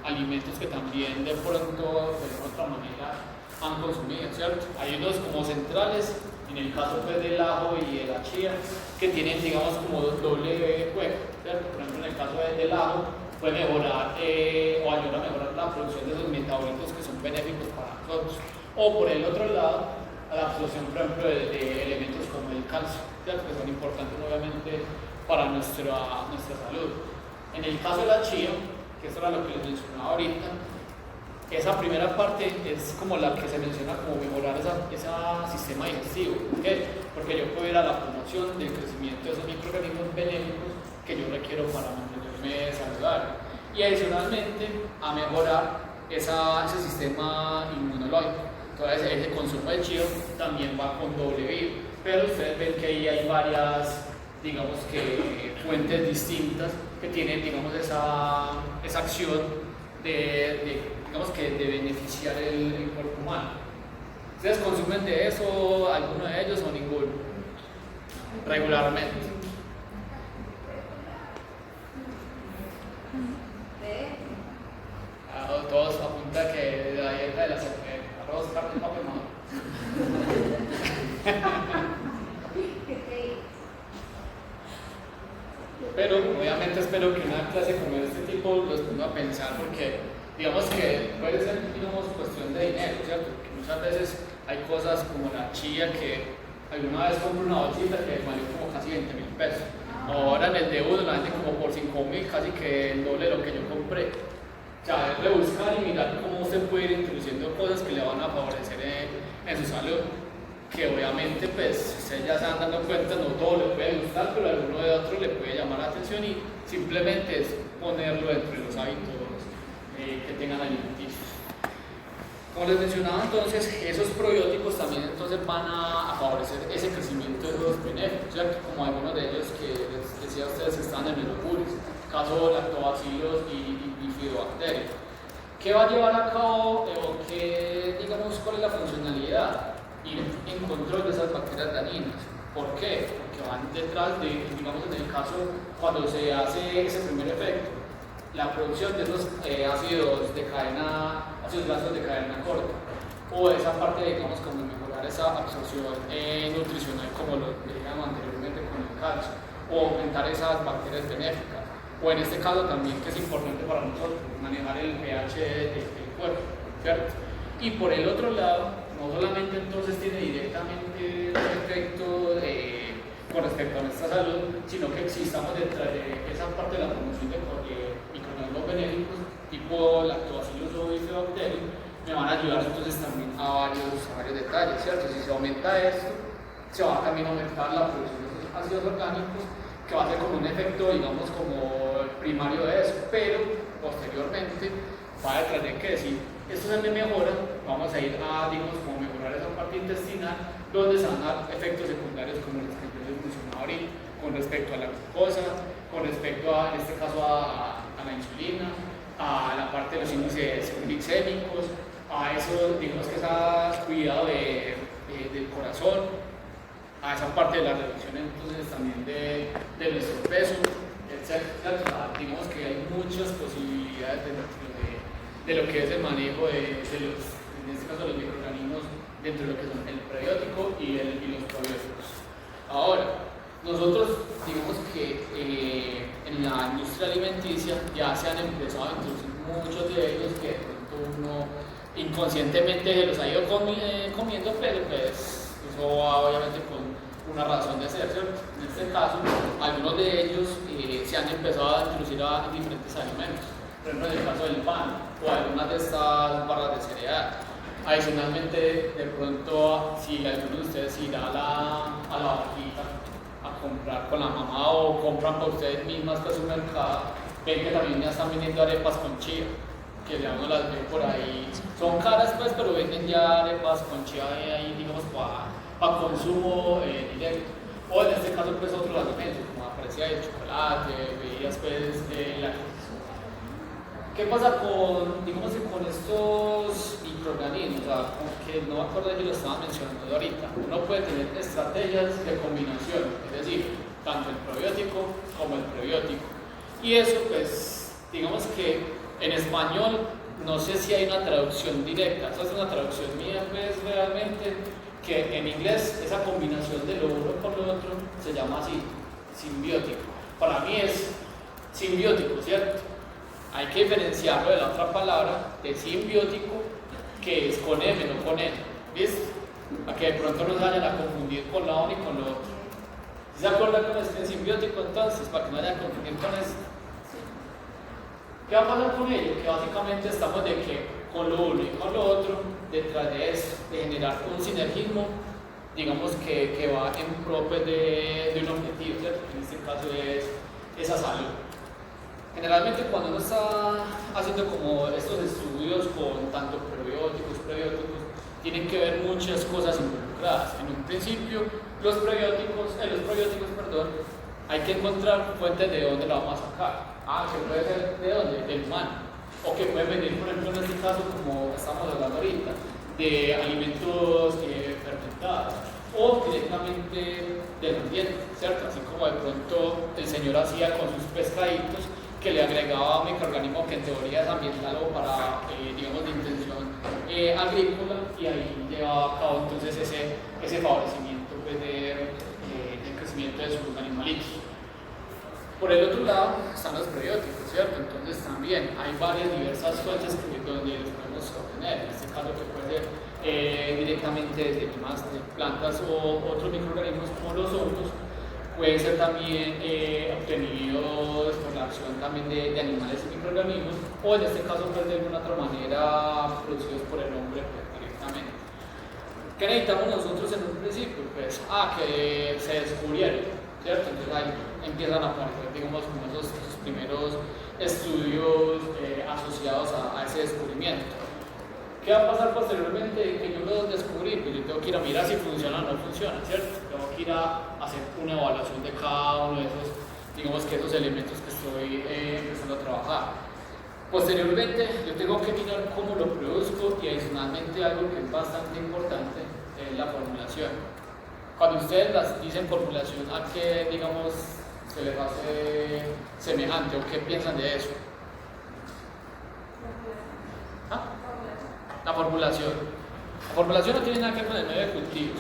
Speaker 1: alimentos que también de pronto, de otra manera, han consumido, ¿cierto? Hay unos como centrales, en el caso pues, del ajo y de la chía, que tienen, digamos, como doble juego, ¿cierto? Por ejemplo, en el caso del ajo, puede mejorar o ayudar a mejorar la producción de esos metabolitos que son benéficos para nosotros. O por el otro lado, a la absorción, por ejemplo, de elementos como el calcio, ¿cierto? Que son importantes, obviamente, para nuestra salud. En el caso de la chía, que esto era lo que les mencionaba ahorita, esa primera parte es como la que se menciona como mejorar ese sistema digestivo. ¿Por qué? Porque yo puedo ir a la promoción del crecimiento de esos microorganismos benéficos que yo requiero para mantenerme saludable. Y adicionalmente a mejorar ese sistema inmunológico. Entonces ese consumo de chía también va con doble vía. Pero ustedes ven que ahí hay varias, digamos que fuentes distintas que tienen, digamos, esa acción digamos que de beneficiar el cuerpo humano. ¿Ustedes consumen de eso, alguno de ellos o ninguno? Regularmente. Todos apuntan que la dieta de la arroz, carne, papa y madre. Pero obviamente espero que una clase como este tipo los ponga a pensar, porque digamos que puede ser, digamos, cuestión de dinero, ¿cierto? Porque muchas veces hay cosas como la chía que alguna vez compré una bolsita que valió como casi 20.000 pesos. Ahora en el deudo la venden como por 5.000, casi que el doble de lo que yo compré. O sea, es rebuscar y mirar cómo usted puede ir introduciendo cosas que le van a favorecer en su salud. Que obviamente, pues, ustedes ya se van dando cuenta, no todo le puede gustar, pero alguno de otro le puede llamar la atención y simplemente es ponerlo dentro de los hábitos que tengan alimenticios. Como les mencionaba, entonces, esos probióticos también entonces van a favorecer ese crecimiento de los benéficos, ¿cierto? Como algunos de ellos que les decía a ustedes que están en melopuris, caso lactobacilos y bifidobacterias. ¿Qué va a llevar a cabo o digamos, cuál es la funcionalidad? Ir en control de esas bacterias dañinas. ¿Por qué? Porque van detrás de, digamos, en el caso cuando se hace ese primer efecto, la producción de esos ácidos grasos de cadena corta, o esa parte, digamos, como mejorar esa absorción nutricional, como lo decíamos anteriormente con el calcio, o aumentar esas bacterias benéficas, o en este caso también, que es importante para nosotros, manejar el pH del cuerpo, ¿cierto? Y por el otro lado, no solamente entonces tiene directamente un efecto con respecto a nuestra salud, sino que existamos detrás de esa parte de la promoción de microorganismos benéficos tipo lactobacillus o bifidobacterium, me van a ayudar entonces también a varios detalles, ¿cierto? Si se aumenta esto, se va también a aumentar la producción de esos ácidos orgánicos, que va a ser como un efecto, digamos, como primario de eso, pero posteriormente va detrás de que si esto se me mejora, vamos a ir a, digamos, como mejorar esa parte intestinal, donde se van a dar efectos secundarios como los que yo les mencionaba ahorita, con respecto a la glucosa, con respecto a, en este caso, a la insulina, a la parte de los índices glicémicos, a eso, digamos que ese cuidado del corazón, a esa parte de la reducción entonces también de nuestro peso, etc. Digamos que hay muchas posibilidades de lo que es el manejo de los, en este caso, los microorganismos dentro de lo que son el prebiótico y los probióticos. Ahora, nosotros digamos que en la industria alimenticia ya se han empezado a introducir muchos de ellos que de pronto uno inconscientemente se los ha ido comiendo, pero pues eso va obviamente con una razón de ser, ¿cierto? En este caso, algunos de ellos se han empezado a introducir en diferentes alimentos, por ejemplo en el caso del pan o algunas de estas barras de cereal. Adicionalmente, de pronto, si alguno de ustedes irá a la vaquita a comprar con la mamá o compran por ustedes mismas para su mercado, ven que también ya están vendiendo arepas con chía, que ya uno las ve por ahí. Son caras pues, pero venden ya arepas con chía ahí, digamos, para consumo directo. O en este caso, pues, otros alimentos, como aparecía el chocolate, bebidas pues, lácteas. ¿Qué pasa con, digamos, con estos microorganismos? O sea, que no me acuerdo de que lo estaba mencionando ahorita. Uno puede tener estrategias de combinación, es decir, tanto el probiótico como el prebiótico. Y eso, pues, digamos que en español, no sé si hay una traducción directa. Eso es una traducción mía, pues, realmente, que en inglés esa combinación de lo uno con lo otro se llama así, simbiótico. Para mí es simbiótico, ¿cierto? Hay que diferenciarlo de la otra palabra, de simbiótico, que es con M, no con N. ¿Viste? Para que de pronto no se vayan a confundir con la uno y con lo otro. ¿Se acuerdan con este simbiótico entonces? Para que no vayan a confundir con esto. ¿Qué va a pasar con ello? Que básicamente estamos de que con lo uno y con lo otro, detrás de eso, de generar un sinergismo, digamos que va en pro de un objetivo, ¿cierto? En este caso es esa salud. Generalmente cuando uno está haciendo como estos estudios con tanto probióticos, prebióticos, tienen que ver muchas cosas involucradas. En un principio, los probióticos, hay que encontrar fuentes de dónde la vamos a sacar. Que puede ser de dónde, del humano. O que puede venir, por ejemplo, en este caso, como estamos hablando ahorita, de alimentos fermentados. O directamente del ambiente, ¿cierto? Así como de pronto el señor hacía con sus pescaditos, que le agregaba un microorganismo que en teoría es ambiental o para, digamos, de intención agrícola, y ahí llevaba a cabo entonces ese favorecimiento pues, del crecimiento de sus animalitos. Por el otro lado están los prebióticos, ¿cierto? Entonces también hay varias diversas fuentes donde los podemos obtener, en este caso que puede ser directamente desde mismas plantas o otros microorganismos como los hongos. Pueden ser también obtenidos por la acción también de animales y microorganismos, o en este caso pues, de alguna otra manera producidos por el hombre pues, directamente. ¿Qué necesitamos nosotros en un principio? Pues, que se descubrieron, ¿cierto? Entonces ahí empiezan a aparecer, digamos, como esos primeros estudios asociados a ese descubrimiento. ¿Qué va a pasar posteriormente? Que yo lo descubrí, pues yo tengo que ir a mirar si funciona o no funciona, ¿cierto? Tengo que ir a hacer una evaluación de cada uno de esos, digamos que esos elementos que estoy empezando a trabajar. Posteriormente, yo tengo que mirar cómo lo produzco y adicionalmente algo que es bastante importante es la formulación. Cuando ustedes las dicen formulación, ¿a qué, digamos, se les hace semejante o qué piensan de eso? La formulación. La formulación no tiene nada que ver con el medio de cultivo.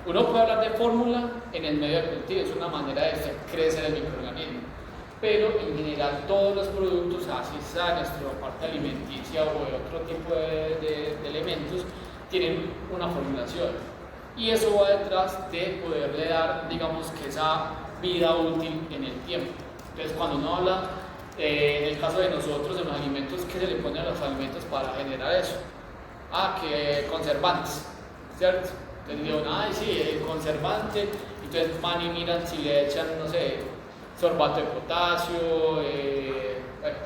Speaker 1: Uno puede hablar de fórmula en el medio de cultivo, es una manera de hacer crecer el microorganismo. Pero en general todos los productos, así sea nuestra parte alimenticia o de otro tipo de elementos, tienen una formulación. Y eso va detrás de poderle dar, digamos, que esa vida útil en el tiempo. Entonces cuando uno habla, en el caso de nosotros, en los alimentos, ¿qué se le pone a los alimentos para generar eso? Que conservantes, ¿cierto? Entonces digo, sí, el conservante, entonces van y miran si le echan, no sé, sorbato de potasio,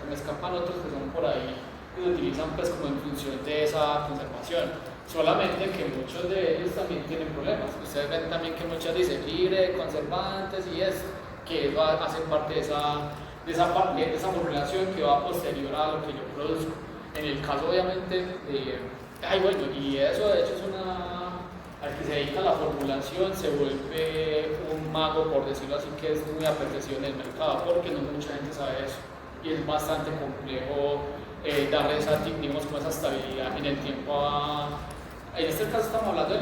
Speaker 1: me escapan otros que son por ahí, que lo utilizan pues como en función de esa conservación. Solamente que muchos de ellos también tienen problemas. Ustedes ven también que muchas dicen libre de conservantes y eso, que hacen parte de esa formulación que va posterior a lo que yo produzco. En el caso obviamente y eso de hecho es al que se dedica a la formulación se vuelve un mago, por decirlo así, que es muy apetecido en el mercado, porque no mucha gente sabe eso, y es bastante complejo darle digamos, como esa estabilidad en el tiempo en este caso estamos hablando de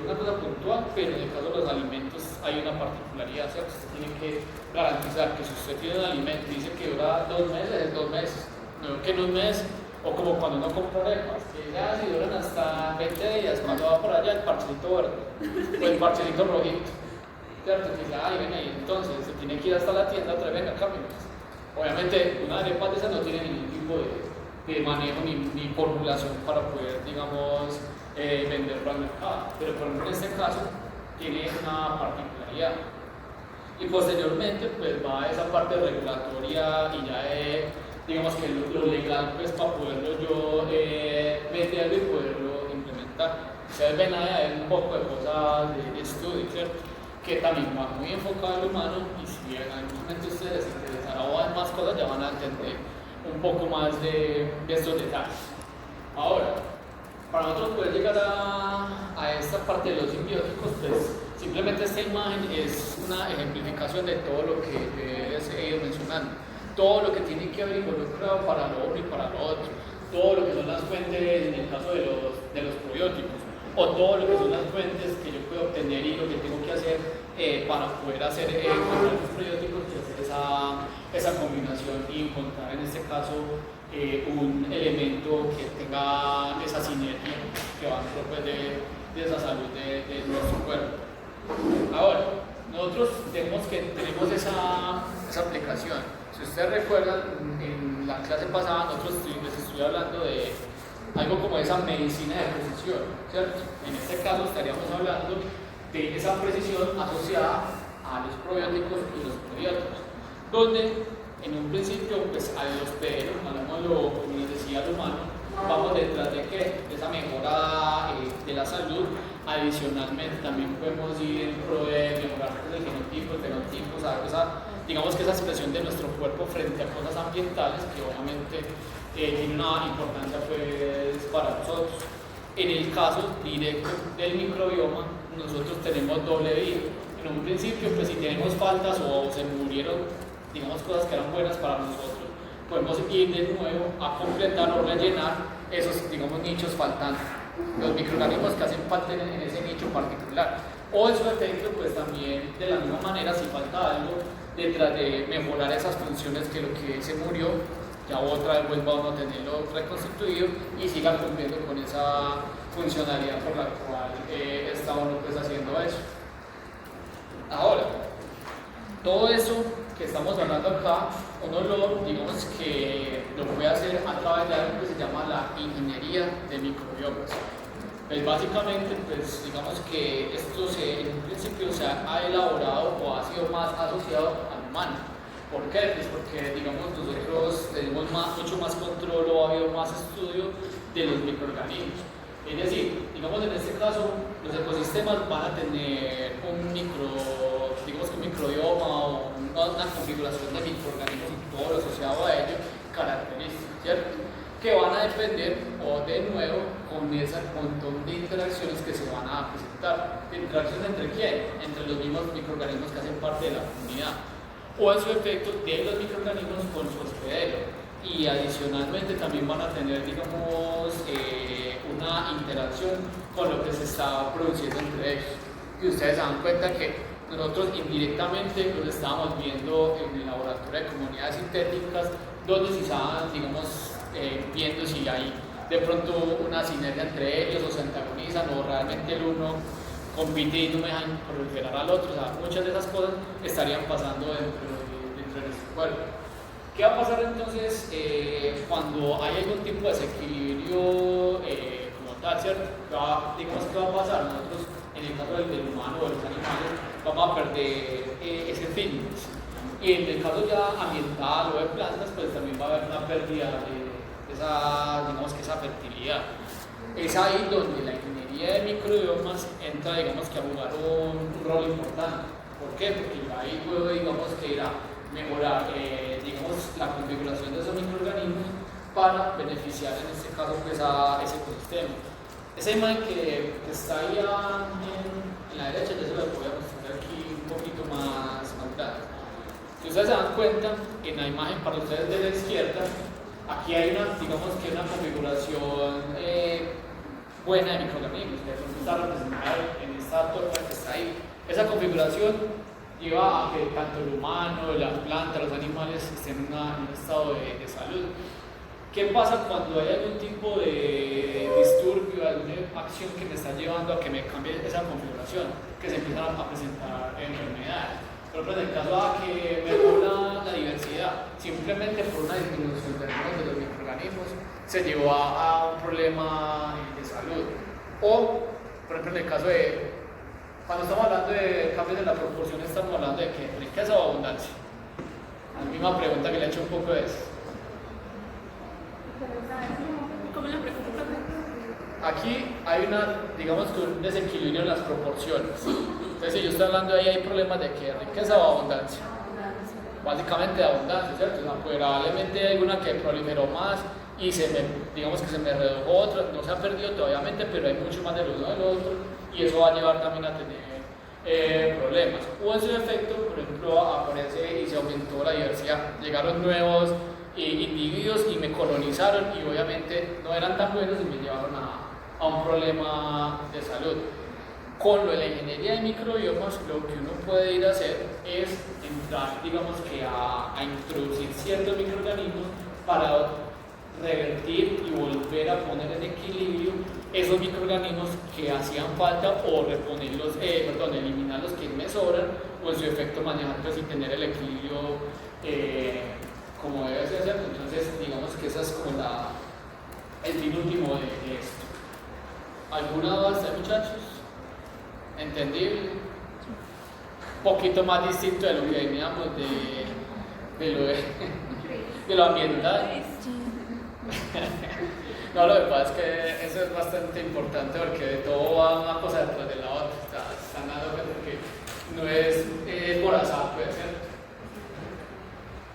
Speaker 1: una cosa puntual, pero en el caso de los alimentos hay una particularidad, ¿cierto? Usted tiene que garantizar que si usted tiene un alimento y dice que dura 2 meses, es 2 meses, no que en un mes O como cuando uno compra arepas, que ya si duran hasta 20 días, cuando va por allá el parchecito verde, o el parchecito rojito, ¿cierto? Que dice, ay, ven ahí, entonces se tiene que ir hasta la tienda, otra vez venga, cámbianos. Obviamente, una arepa de esas no tiene ningún tipo de manejo ni formulación para poder, digamos, venderlo al mercado, pero por ejemplo en este caso tiene una particularidad. Y posteriormente pues va a esa parte regulatoria y ya digamos que lo legal pues para poderlo yo venderlo y poderlo implementar. Ustedes ven ahí un poco de cosas de estudio, ¿cierto? Que también va muy enfocado al humano, y si en algún momento ustedes les interesará o hay más cosas ya van a entender un poco más de estos detalles. Ahora, para nosotros poder llegar a esta parte de los simbióticos, pues simplemente esta imagen es una ejemplificación de todo lo que les he ido mencionando, todo lo que tiene que haber involucrado para lo uno y para lo otro, todo lo que son las fuentes en el caso de los probióticos, o todo lo que son las fuentes que yo puedo obtener y lo que tengo que hacer para poder hacer encontrar los probióticos y hacer esa combinación y encontrar en este caso un elemento que tenga esa sinergia que va a propio de esa salud de nuestro cuerpo. Ahora, nosotros tenemos esa aplicación. Si ustedes recuerdan, en la clase pasada nosotros les estuve hablando de algo como esa medicina de precisión, ¿cierto? En este caso estaríamos hablando de esa precisión asociada a los probióticos y los prebióticos, donde en un principio pues al hospedero, hagámoslo como les decía al humano, vamos detrás de qué, de esa mejora de la salud. Adicionalmente también podemos ir en pro de mejorar el genotipo, el fenotipo, o sea, digamos que esa expresión de nuestro cuerpo frente a cosas ambientales que obviamente tiene una importancia pues para nosotros. En el caso directo del microbioma, nosotros tenemos doble vía. En un principio, pues si tenemos faltas o se murieron, digamos, cosas que eran buenas para nosotros, podemos ir de nuevo a completar o rellenar esos, digamos, nichos faltantes, los microorganismos que hacen falta en ese nicho particular. O en su efecto, pues también de la misma manera, si falta algo, detrás de mejorar esas funciones que lo que se murió, ya otra vez vuelva uno a tenerlo reconstituido y siga cumpliendo con esa funcionalidad por la cual está uno pues haciendo eso. Ahora, todo eso que estamos hablando acá, uno digamos que lo puede hacer a través de algo que se llama la ingeniería de microbiomas. Pues básicamente, pues digamos que esto en un principio se ha elaborado o ha sido más asociado al humano. ¿Por qué? Pues porque digamos nosotros tenemos mucho más control o ha habido más estudio de los microorganismos. Es decir, digamos en este caso, los ecosistemas van a tener un microbioma o una configuración de microorganismos y todo lo asociado a ello, características, ¿cierto? Que van a depender, o de nuevo, con ese montón de interacciones que se van a presentar. ¿Interacciones entre quién? Entre los mismos microorganismos que hacen parte de la comunidad, o en su efecto de los microorganismos con su hospedero. Y adicionalmente también van a tener, digamos, una interacción con lo que se está produciendo entre ellos. Y ustedes se dan cuenta que nosotros indirectamente los estábamos viendo en el laboratorio de comunidades sintéticas, donde se estaban, digamos, viendo si hay de pronto una sinergia entre ellos o se antagonizan o realmente el uno compite y no me dejan proliferar al otro. O sea, muchas de esas cosas estarían pasando dentro de nuestro cuerpo. ¿Qué va a pasar entonces cuando hay algún tipo de desequilibrio como tal, ¿cierto? Digamos, ¿qué va a pasar? Nosotros, en el caso del humano o de los animales, vamos a perder ese fitness. Y en el caso ya ambiental o de plantas, pues también va a haber una pérdida de esa fertilidad. Es ahí donde la ingeniería de microbiomas entra, digamos, que a jugar un rol importante. ¿Por qué? Porque ahí puedo, digamos, que ir a mejorar, digamos, la configuración de esos microorganismos para beneficiar, en este caso, pues, a ese ecosistema. Esa imagen que está ahí en la derecha, ya se la voy a mostrar aquí un poquito más grande. Si ustedes se dan cuenta, en la imagen para ustedes de la izquierda, aquí hay digamos que una configuración buena de microorganismos, que está representada en esta torre que está ahí. Esa configuración lleva a que tanto el humano, las plantas, los animales estén en un estado de salud. ¿Qué pasa cuando hay algún tipo de disturbio, alguna acción que me está llevando a que me cambie esa configuración? Que se empiezan a presentar enfermedades. Por ejemplo, en el caso que mejora la diversidad, simplemente por una disminución del número de los microorganismos, se llevó a un problema de salud. O, por ejemplo, en el caso de, cuando estamos hablando de cambios de la proporción, estamos hablando de ¿qué? ¿Riqueza o abundancia? La misma pregunta que le he hecho un poco es.
Speaker 3: ¿Cómo la pregunta?
Speaker 1: Aquí hay digamos que un desequilibrio en las proporciones. Entonces, si yo estoy hablando ahí, hay problemas de ¿qué? ¿Riqueza o abundancia? Básicamente de abundancia, ¿cierto? O sea, probablemente hay una que proliferó más y digamos que se me redujo otra, no se ha perdido todavía, pero hay mucho más del uno del otro y eso va a llevar también a tener problemas. O en su efecto, por ejemplo, aparece y se aumentó la diversidad, llegaron nuevos individuos y me colonizaron y obviamente no eran tan buenos y me llevaron a un problema de salud. Con lo de la ingeniería de microbiomas, lo que uno puede ir a hacer es entrar, digamos que a introducir ciertos microorganismos para revertir y volver a poner en equilibrio esos microorganismos que hacían falta o eliminar los que me sobran o en su efecto manejarlos y tener el equilibrio como debe ser. Entonces, digamos que esa es como el fin último de esto. ¿Alguna duda, muchachos? ¿Entendible? Un poquito más distinto de lo que veníamos de lo ambiental. No, lo que pasa es que eso es bastante importante porque de todo va una cosa detrás de la otra. Están dando cuenta que no es por azar, puede ser.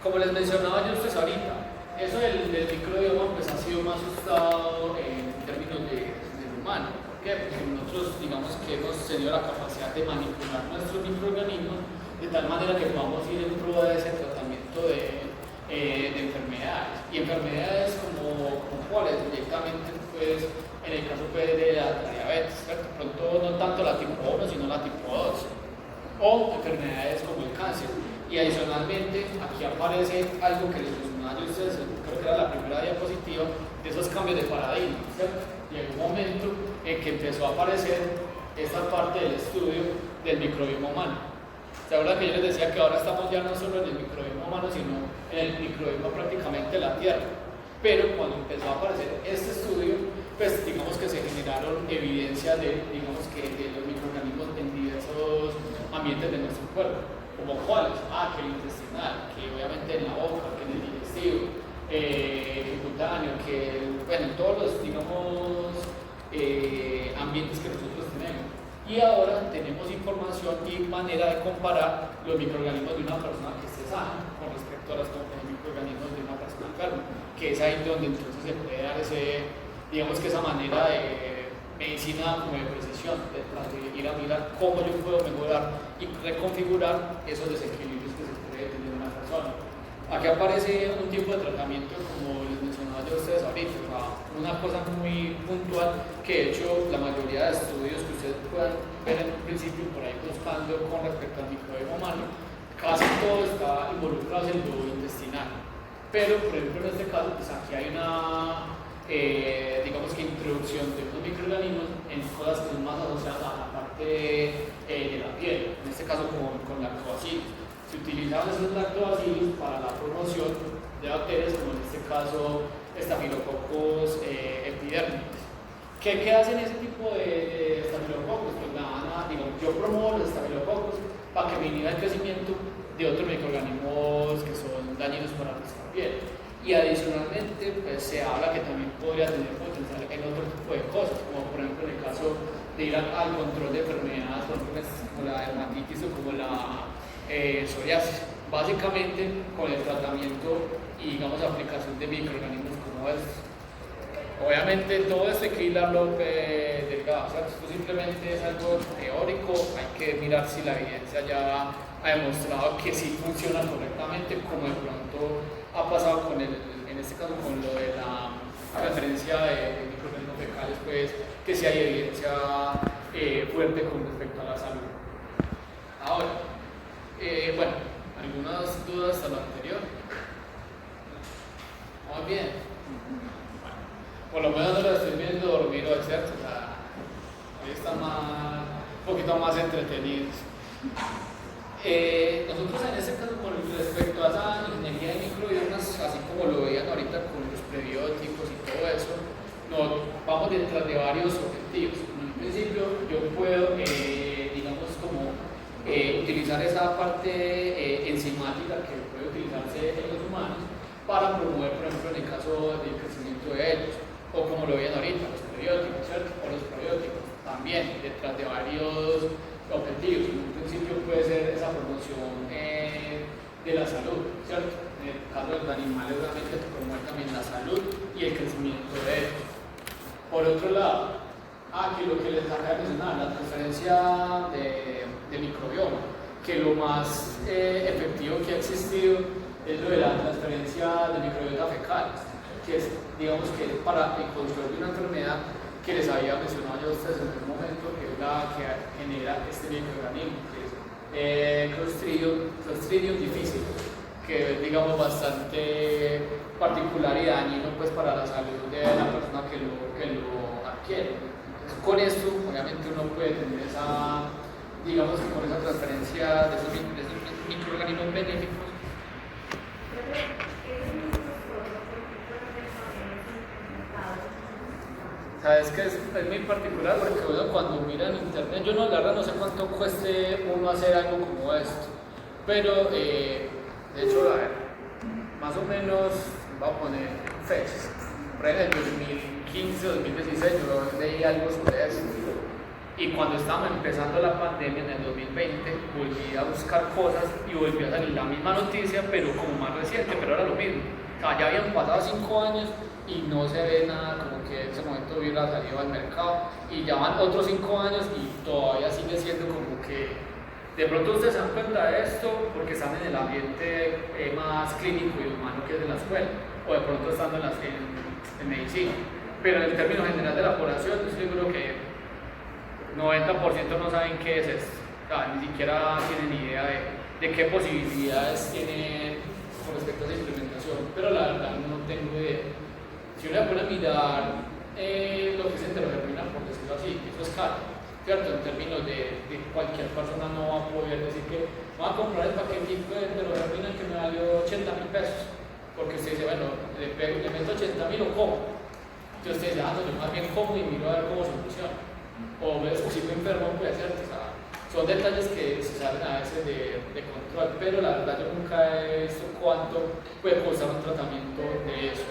Speaker 1: Como les mencionaba yo a ustedes ahorita, eso del microbioma pues ha sido más usado en términos del humano. ¿Por qué? Porque nosotros digamos que hemos tenido la capacidad de manipular nuestros microorganismos de tal manera que podamos ir en pro de ese tratamiento de enfermedades. Y enfermedades como cuáles, directamente pues en el caso pues, de la diabetes, ¿cierto? Pronto no tanto la tipo 1 sino la tipo 2. O enfermedades como el cáncer. Y adicionalmente, aquí aparece algo que les mencionaba yo a ustedes, creo que era la primera diapositiva, de esos cambios de paradigma, ¿cierto? Llegó un momento en que empezó a aparecer esta parte del estudio del microbioma humano. ¿Se acuerdan que yo les decía que ahora estamos ya no solo en el microbioma humano, sino en el microbioma prácticamente de la Tierra? Pero cuando empezó a aparecer este estudio, pues digamos que se generaron evidencias de los microorganismos en diversos ambientes de nuestro cuerpo. ¿Como cuáles? Que el intestinal, que obviamente en la boca, que en el digestivo, el cutáneo, que en todos los, ambientes que nosotros tenemos. Y ahora tenemos información y manera de comparar los microorganismos de una persona que esté sana con respecto a los microorganismos de una persona enferma, que es ahí donde entonces se puede dar esa manera de medicina como de precisión, de ir a mirar cómo yo puedo mejorar y reconfigurar esos desequilibrios que se puede tener en una persona. Aquí aparece un tipo de tratamiento, como les mencionaba yo a ustedes ahorita, una cosa muy puntual que de hecho la mayoría de estudios que ustedes puedan ver en un principio por ahí buscando con respecto al microbioma humano, casi todo está involucrado en lo intestinal. Pero, por ejemplo, en este caso, pues aquí hay una introducción de unos microorganismos en cosas que son más asociadas a la parte de la piel, en este caso con lactobacillus. Se utilizaban esos lactobacillus para la promoción de bacterias, como en este caso Staphylococcus epidermidis. ¿Qué hacen ese tipo de Staphylococcus? Pues yo promuevo los Staphylococcus para que me inhiba el crecimiento de otros microorganismos que son dañinos para nuestra piel. Y adicionalmente, pues se habla que también podría tener potencial en otro tipo de cosas, como por ejemplo en el caso de ir al control de enfermedades, por ejemplo, como la dermatitis o como la psoriasis, básicamente con el tratamiento y aplicación de microorganismos como estos. Obviamente todo esto hay que hilarlo delgado, o sea, esto simplemente es algo teórico, hay que mirar si la evidencia ya ha demostrado que sí funciona correctamente, como de pronto ha pasado en este caso con lo de la referencia de microorganismos fecales, pues que sí hay evidencia fuerte con respecto a la salud. Ahora, ¿algunas dudas a lo anterior? Muy bien. menos no lo estoy viendo dormir hoy, ¿cierto? O sea, hoy está un poquito más entretenidos. Nosotros en ese caso, con respecto a esa ingeniería de microbiomas, así como lo veían ahorita con los prebióticos y todo eso, nos vamos detrás de varios objetivos. En un principio yo puedo, digamos, como utilizar esa parte enzimática que puede utilizarse en los humanos para promover, por ejemplo, en el caso del crecimiento de ellos, o como lo veían ahorita, los prebióticos, ¿cierto? O los probióticos, también detrás de varios objetivos. En un principio puede ser esa promoción de la salud, ¿cierto? En el caso de los animales, realmente promueve también la salud y el crecimiento de ellos. Por otro lado, aquí lo que les acabo de mencionar, la transferencia de microbioma, que lo más efectivo que ha existido es lo de la transferencia de microbiota fecal, que es, digamos, que es para el control de una enfermedad que les había mencionado yo a ustedes en un momento, que es la que genera este microorganismo, que es Clostridium difficile, que es, digamos, bastante particular y dañino pues, para la salud de la persona que lo adquiere. Entonces, con esto, obviamente, uno puede tener esa, digamos, con esa transferencia de esos microorganismos benéficos. Sabes que es muy particular porque bueno, cuando miran en internet, yo no, la verdad no sé cuánto cueste uno hacer algo como esto, pero de hecho, a ver, más o menos, voy a poner fechas. Por ejemplo, en el 2015 o 2016 yo leí algo sobre esto. Y cuando estábamos empezando la pandemia en el 2020, volví a buscar cosas y volví a salir la misma noticia, pero como más reciente, pero era lo mismo. O sea, ya habían pasado 5 años y no se ve nada como que en ese momento hubiera salido al mercado. Y ya van otros 5 años y todavía sigue siendo como que de pronto ustedes se dan cuenta de esto porque están en el ambiente más clínico y humano que es de la escuela, o de pronto estando en medicina. Pero en términos general de la población, yo seguro que 90% no saben qué es esto, o sea, ni siquiera tienen idea de qué posibilidades tiene con respecto a esa implementación, pero la verdad no tengo idea. Si uno pone a mirar lo que es enterogermina, por decirlo así, eso es caro, ¿cierto? En términos de cualquier persona no va a poder decir que voy a comprar el paquetico de enterogermina que me valió 80.000 pesos, porque usted dice, bueno, le meto 80.000 o como. Entonces usted dice, no, yo más bien como y miro a ver cómo funciona. O ves que si estoy enfermo, puede ser, o sea, son detalles que se salen a veces de control, pero la verdad yo nunca he visto cuánto puede costar un tratamiento de eso.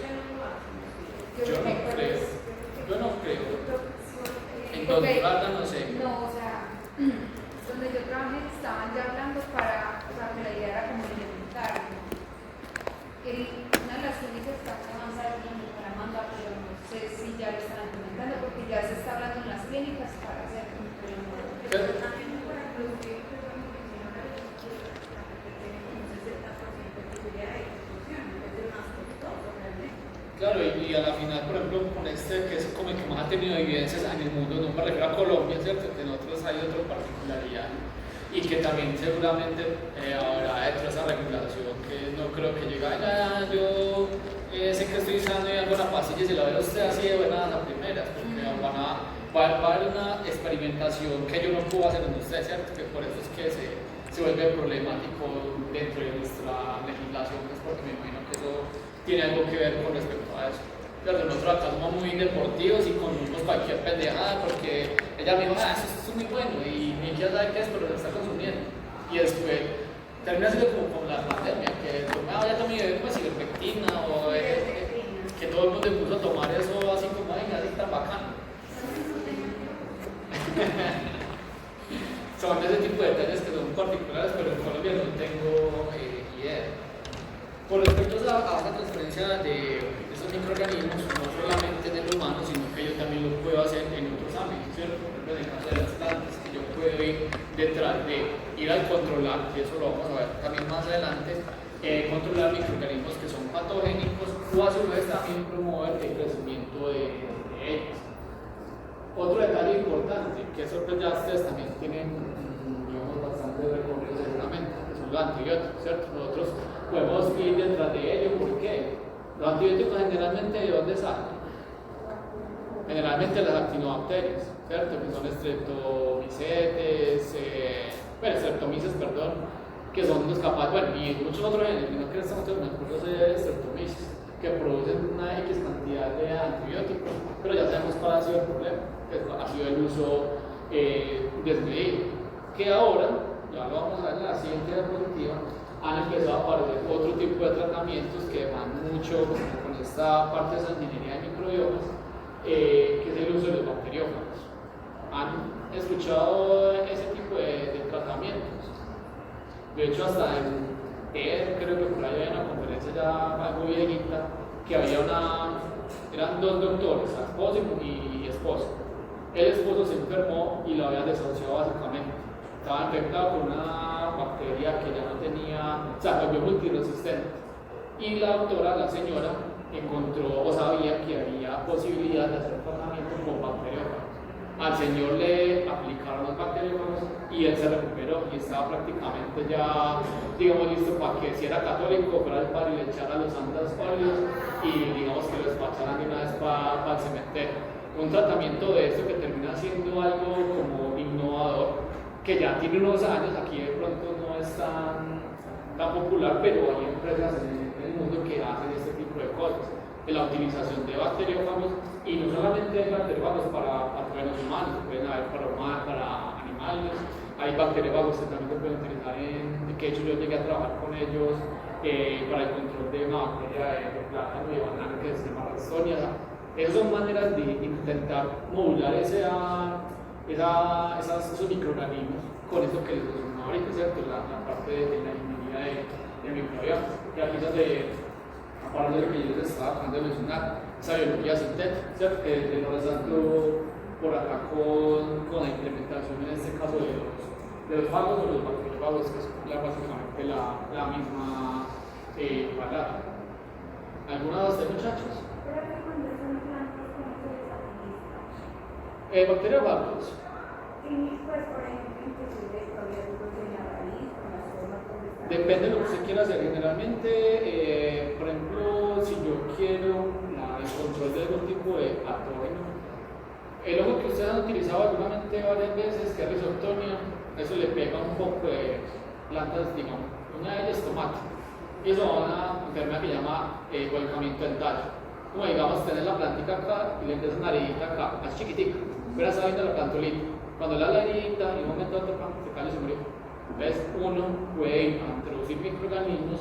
Speaker 1: Yo no creo. En donde tratan, no sé.
Speaker 2: No, o sea, donde yo trabajé estaban ya hablando para, o sea, que la idea era como implementar. Una de las clínicas está avanzando para mandar, pero no sé si ya lo están implementando, porque ya se está hablando en las clínicas para hacer. Pero también, por ejemplo,
Speaker 1: claro, y a la final, por ejemplo, con este que es como el que más ha tenido evidencias en el mundo, no me refiero a Colombia, ¿cierto? Que en otros hay otra particularidad y que también seguramente habrá detrás esa regulación que no creo que llegue a yo sé que estoy usando y hago la pastilla y se la ve a usted así de buenas a primeras, porque va a haber una experimentación que yo no puedo hacer en usted, ¿cierto? Que por eso es que se vuelve problemático dentro de nuestra legislación, pues porque me imagino que eso tiene algo que ver con respecto a eso. Pero nosotros acá somos muy deportivos y consumimos cualquier pendejada porque ella me dijo, eso es muy bueno y ni siquiera sabe qué es, pero lo está consumiendo. Y después termina siendo como con la pandemia, que ya tomé pues ivermectina o que todo el mundo se puso a tomar eso así como, venga, así tan bacano. Son ese tipo de detalles que son particulares, pero en Colombia no tengo idea. Por respecto a esa transferencia de esos microorganismos, no solamente en el humano, sino que yo también lo puedo hacer en otros ámbitos, ¿cierto? Por ejemplo, en el caso de las plantas, que yo puedo ir detrás de ir al controlar, y eso lo vamos a ver también más adelante, controlar microorganismos que son patogénicos o a su vez también promover el crecimiento de ellos. Otro detalle importante, que eso pues ya ustedes también tienen, digamos, bastante recorrido seguramente, que son los antibióticos, ¿cierto? Nosotros podemos ir detrás de ello, ¿por qué? Los antibióticos generalmente, ¿de dónde salen? generalmente las actinobacterias, ¿cierto? Que son streptomyces, perdón, que son los capaces, bueno, y muchos otros genes, no que estamos en el curso de streptomyces, que producen una X cantidad de antibióticos, pero ya sabemos cuál ha sido el problema, que ha sido el uso desmedido, que ahora, ya lo vamos a ver en la siguiente diapositiva, han empezado a aparecer otro tipo de tratamientos que van mucho con esta parte de esa ingeniería de microbiomas, que es el uso de los bacteriófagos. ¿Han escuchado ese tipo de tratamientos? De hecho, hasta en creo que por ahí había una conferencia ya algo viejita, que eran dos doctores, esposo y esposa. El esposo se enfermó y lo había desahuciado básicamente. Estaba infectado con una bacteria que ya no tenía, o sea, volvió multiresistente. Y la doctora, la señora, encontró o sabía que había posibilidad de hacer tratamiento con bacteriófagos. Al señor le aplicaron los bacteriófagos y él se recuperó y estaba prácticamente ya, digamos, listo para que si era católico fuera el padre y le echara los santos óleos y digamos que lo despacharan de una vez para el cementerio. Un tratamiento de esto que termina siendo algo como innovador, que ya tiene unos años, aquí de pronto no es tan popular, pero hay empresas en el mundo que hacen este tipo de cosas, de la utilización de bacteriófagos, y no solamente hay bacteriófagos para patógenos humanos, pueden haber para animales, hay bacteriófagos que también se pueden utilizar que de hecho yo llegué a trabajar con ellos para el control de una bacteria de plátano y banana que se llama Ralstonia. Esas son maneras de intentar modular esos microorganismos con eso que les mencionaba ahorita, ¿cierto? La parte de la ingeniería de microbiomas. Y aquí es donde, aparte de lo que yo les estaba tratando de mencionar, esa biología sintética, ¿cierto? Que lo resalto por acá con la implementación en este caso de los fagos o los bacteriófagos, que es básicamente la misma palabra. ¿Alguna de ustedes, muchachos? Bacteriófagos. Depende de lo que usted quiera hacer. Generalmente, por ejemplo, si yo quiero el control de algún tipo de patógeno, el hongo que ustedes han utilizado seguramente varias veces, que es Rhizoctonia, eso le pega un poco de plantas, digamos, una de ellas tomate. Y eso va a una enfermedad que se llama volcamiento del tallo. Como digamos, tener la plantita acá y le empieza una heridita acá, es chiquitica, pero está viendo la plantolita. Cuando le da la heridita, en un momento otro se cae y se murió. Entonces, uno puede introducir microorganismos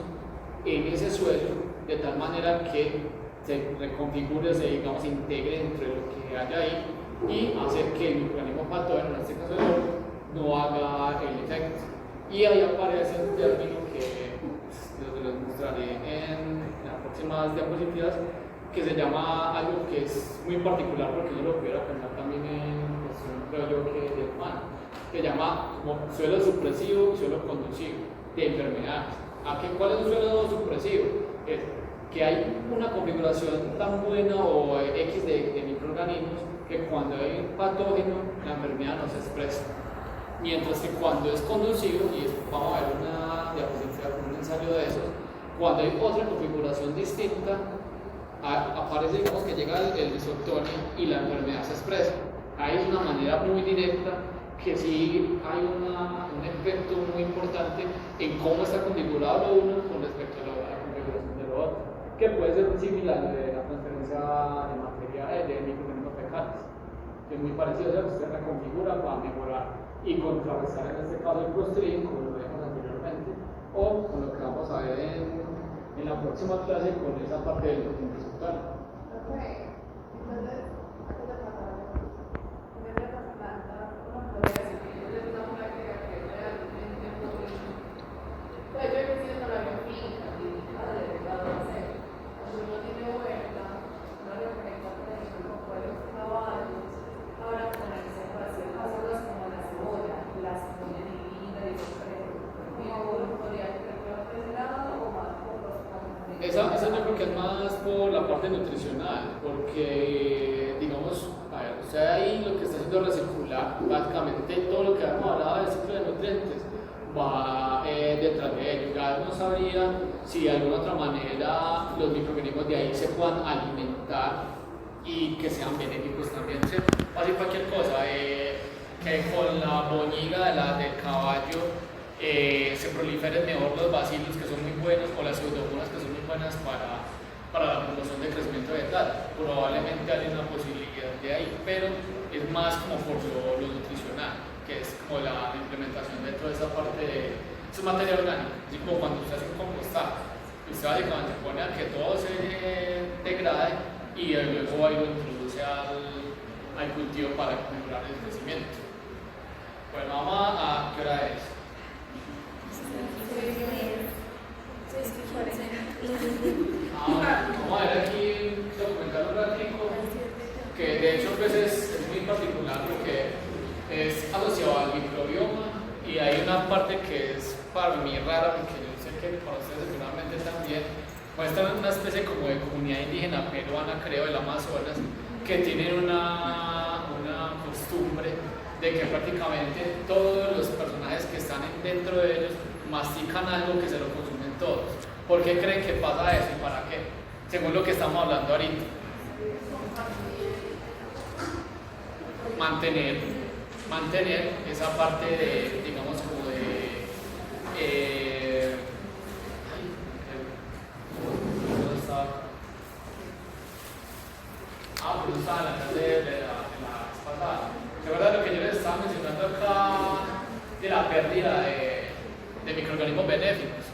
Speaker 1: en ese suelo de tal manera que se reconfigure, se integre dentro de lo que haya ahí y hacer que el microorganismo patógeno, en este caso el hongo, no haga el efecto. Y ahí aparece un término que les mostraré en las próximas diapositivas, que se llama algo que es muy particular porque uno lo pudiera pensar también en cuestión, creo yo, que de humano, que se llama como suelo supresivo y suelo conducivo de enfermedades. ¿Cuál es un suelo supresivo? Es que hay una configuración tan buena o X de microorganismos que cuando hay un patógeno la enfermedad no se expresa. Mientras que cuando es conducivo, y vamos a ver una diapositiva con un ensayo de esos, cuando hay otra configuración distinta, aparece, digamos, que llega el Rhizoctonia y la enfermedad se expresa. Ahí es una manera muy directa que sí hay un efecto muy importante en cómo está configurado lo uno con respecto a la configuración de lo otro, que puede ser muy similar de la transferencia de materia de microorganismos fecales, que es muy parecido, o sea, usted reconfigura para mejorar y contrarrestar en este caso el Clostridium, como lo vimos anteriormente, o con lo que vamos a ver en la próxima clase con esa parte del proteína resultante. Esa yo creo que es más por la parte nutricional, porque, digamos, a ver, usted ahí lo que está haciendo es recircular prácticamente todo lo que hemos hablado del ciclo de nutrientes, va detrás de ello. Ya no sabría si de alguna otra manera los microorganismos de ahí se puedan alimentar y que sean benéficos también. ¿Sí? Así cualquier cosa, que con la boñiga del caballo se proliferen mejor los bacilos que son muy buenos o las pseudomonas que son muy buenas para la promoción de crecimiento vegetal. Probablemente hay una posibilidad de ahí, pero es más como por lo nutricional, que es como la implementación de toda esa parte de su materia orgánica, así como cuando usted hace un compostaje. Usted básicamente pone a que todo se degrade y luego ahí lo introduce al cultivo para mejorar el crecimiento. Bueno, vamos a ¿qué hora es? Vamos a ver aquí documentar un ratico que de hecho pues es muy particular porque es asociado al microbioma y hay una parte que es para mí rara porque yo sé que para ustedes seguramente también muestran una especie como de comunidad indígena peruana, creo, del Amazonas, que tienen una costumbre de que prácticamente todos los personajes que están dentro de ellos mastican algo que se lo consumen todos. ¿Por qué creen que pasa eso y para qué? Según lo que estamos hablando ahorita. Mantener esa parte de, digamos, como de... pues estaba en la clase de la pasada. ¿Se acuerdan de lo que yo les estaba mencionando acá de la pérdida de microorganismos benéficos?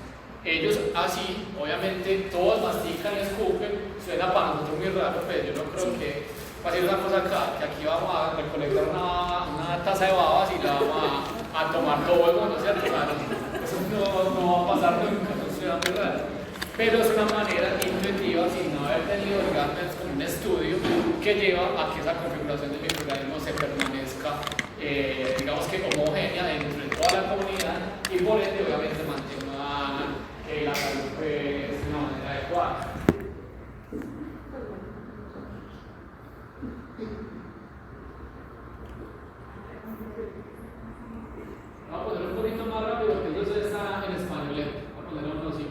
Speaker 1: Ellos así, obviamente, todos mastican y escupen, suena para nosotros muy raro, pero yo no creo que va a ser una cosa acá, que aquí vamos a recolectar una taza de babas y la vamos a tomar todo el mundo, ¿cierto? Eso no va a pasar nunca, eso suena muy raro. Pero es una manera intuitiva, sin no haber tenido, digamos, como un estudio que lleva a que esa configuración del microorganismo se permanezca, digamos que homogénea dentro de toda la comunidad y por ende, obviamente, mantenga la salud pues, de una manera adecuada. Vamos a poner un poquito más rápido porque eso está en español. Vamos a poner uno así.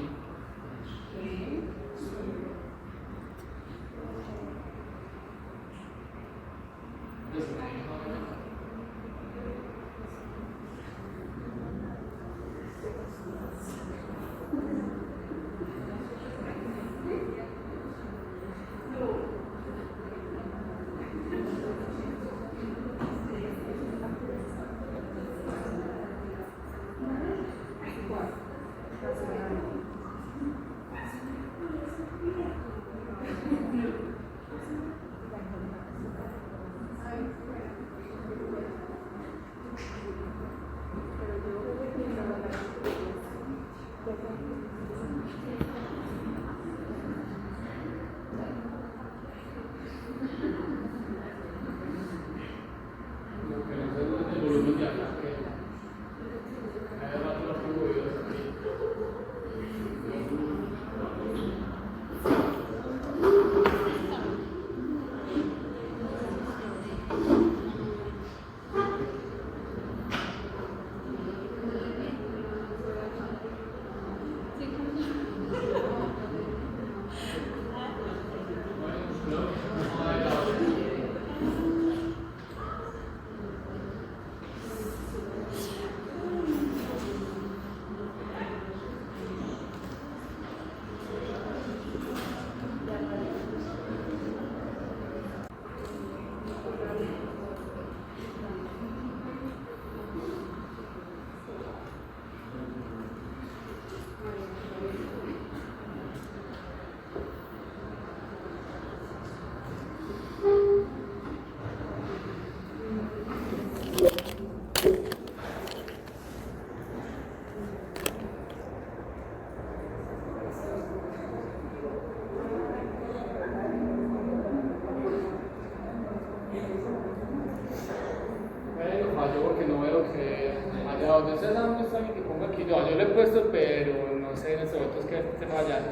Speaker 1: Donde ustedes saben dónde está alguien que ponga aquí, yo le he puesto, pero no sé en estos otros que se vayan.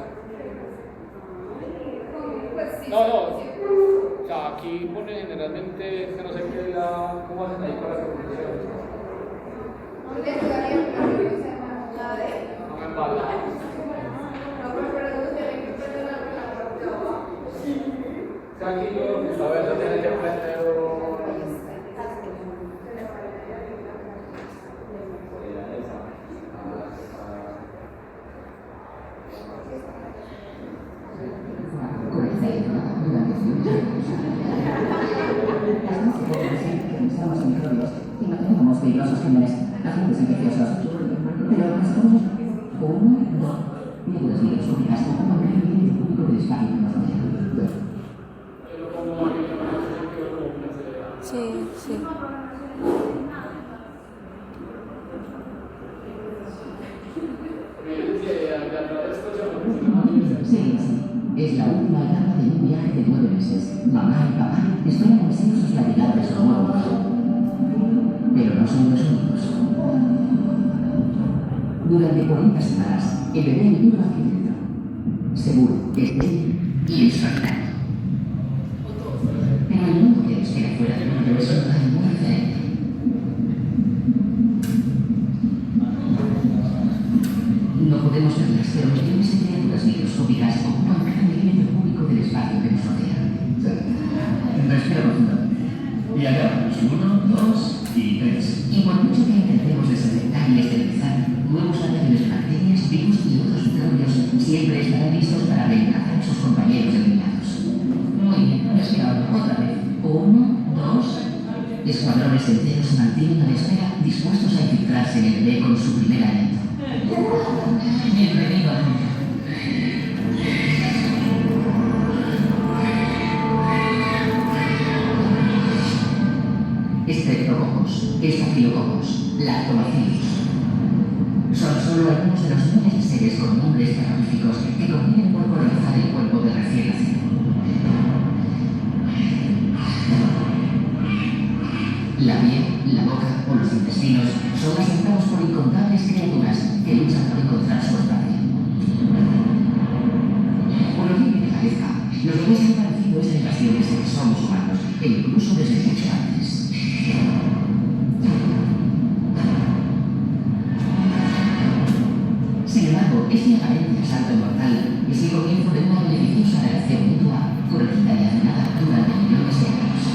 Speaker 1: No, o sea, aquí pone generalmente, que no sé qué, ¿cómo hacen ahí para que funcione? No me embala. O sea, aquí yo lo que está
Speaker 4: peligrosos crímenes, agentes infecciosos. Pero necesitamos 1, 2, figuras microscópicas que ocupan gran límite público del espacio que nos rodea.
Speaker 3: Sí, sí.
Speaker 4: Sí, es la última etapa de un viaje de 9 meses. Mamá y papá esperan ansiosos la llegada de sus nuevos. Pero no son los únicos. Durante 40 semanas, el bebé vive aquí dentro. Seguro, estéril y en solitario. Pero el mundo que espera fuera del mundo es un lugar muy diferente. No podemos verlas, pero millones de criaturas microscópicas ocupan cada milímetro cúbico del espacio que nos rodea.
Speaker 5: Respira profundamente. Y acá, 1, 2 y 3.
Speaker 4: Y por mucho que intentemos desinfectar y esterilizar, nuevos ataques de bacterias, virus y otros microbios siempre estarán listos para reemplazar a sus compañeros eliminados. Muy bien, respira otra vez. 1, 2. Escuadrones enteros se mantienen a la espera, dispuestos a infiltrarse en el bebé con su primer aliento. Bienvenido al mundo. Streptococos, estafilococos, lactobacillus. Son solo algunos de los miles de seres con nombres terroríficos que conviven por colonizar el cuerpo del recién nacido. La piel, la boca o los intestinos son asentados por incontables criaturas que luchan por encontrar su espacio. Por lo bien que te parezca, los bebés han parecido en ocasiones que somos humanos, e incluso desde mucho antes. Sin embargo, este aparente asalto mortal es el comienzo de una beneficiosa relación mutua, corregida y afinada durante millones de años.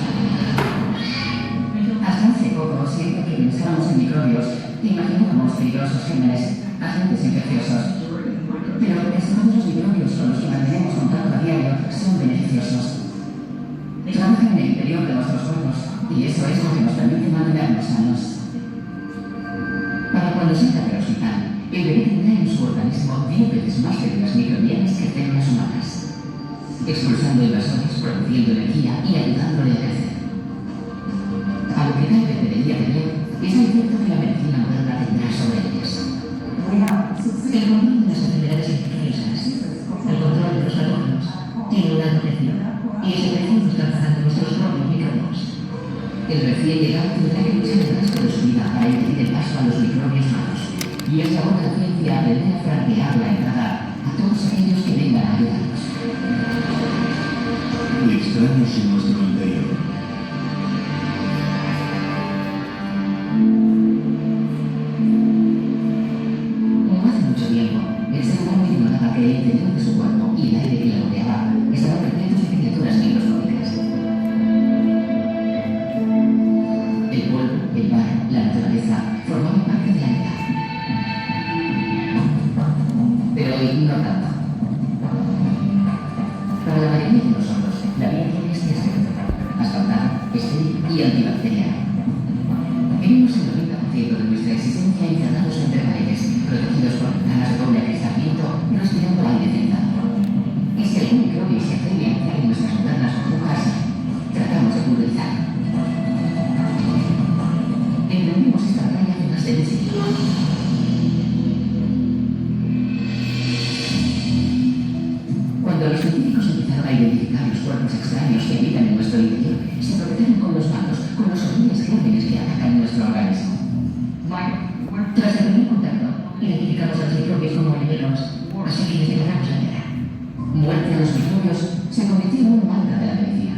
Speaker 4: Hasta hace poco, siempre que pensábamos en microbios, imaginábamos peligrosos gérmenes, agentes infecciosos. Pero pensamos los microbios con los que mantenemos contacto a diario son beneficiosos. Trabajan en el interior de nuestros cuerpos y eso es lo que nos permite mantenernos sanos. Para cuando salga del hospital, el bebé tendrá en su organismo 10 veces más células microbianas que células humanas, expulsando invasores, produciendo energía y ayudándole a crecer. A lo que tal vez debería tener es el efecto que la medicina moderna tendrá sobre ellas. El control de las enfermedades infecciosas, el control de los patógenos, tiene un alto precio, y ese precio nos está pagando nuestros propios microbios. El recién llegado tendrá que luchar el resto de su vida para impedir el paso a los microbios malos, y es ahora la ciencia aprender a franquear la entrada a todos aquellos que vengan a ayudarnos.
Speaker 5: Y extraños en nuestro interior.
Speaker 4: No hace mucho tiempo, el ser humano ignoraba que el interior de su cuerpo y el aire que le rodeaba estaban repletos de criaturas microscópicas. El polvo, el mar, la naturaleza formaban parte de la vida. Pero hoy no tanto. Para la mayoría de nosotros, la vida tiene este aspecto: asfaltada, estéril y antibacteriana. Vivimos el 90% de nuestra existencia encerrados entre paredes, protegidos por ventanas de doble acristalamiento, respirando aire filtrado. Y si algún microbio se atreve a entrar en nuestras modernas burbujas, tratamos de pulverizarlo. Emprendimos esta batalla hace más de 10 siglos. Cuando los científicos empezaron a identificar los cuerpos extraños que habitan en nuestro interior, se protegen con los malos, con los horribles gérmenes que atacan nuestro organismo. Tras el primer contacto, identificamos a los microbios como enemigos, así que les declaramos la guerra. Muerte a los microbios se convirtió en un mantra de la medicina.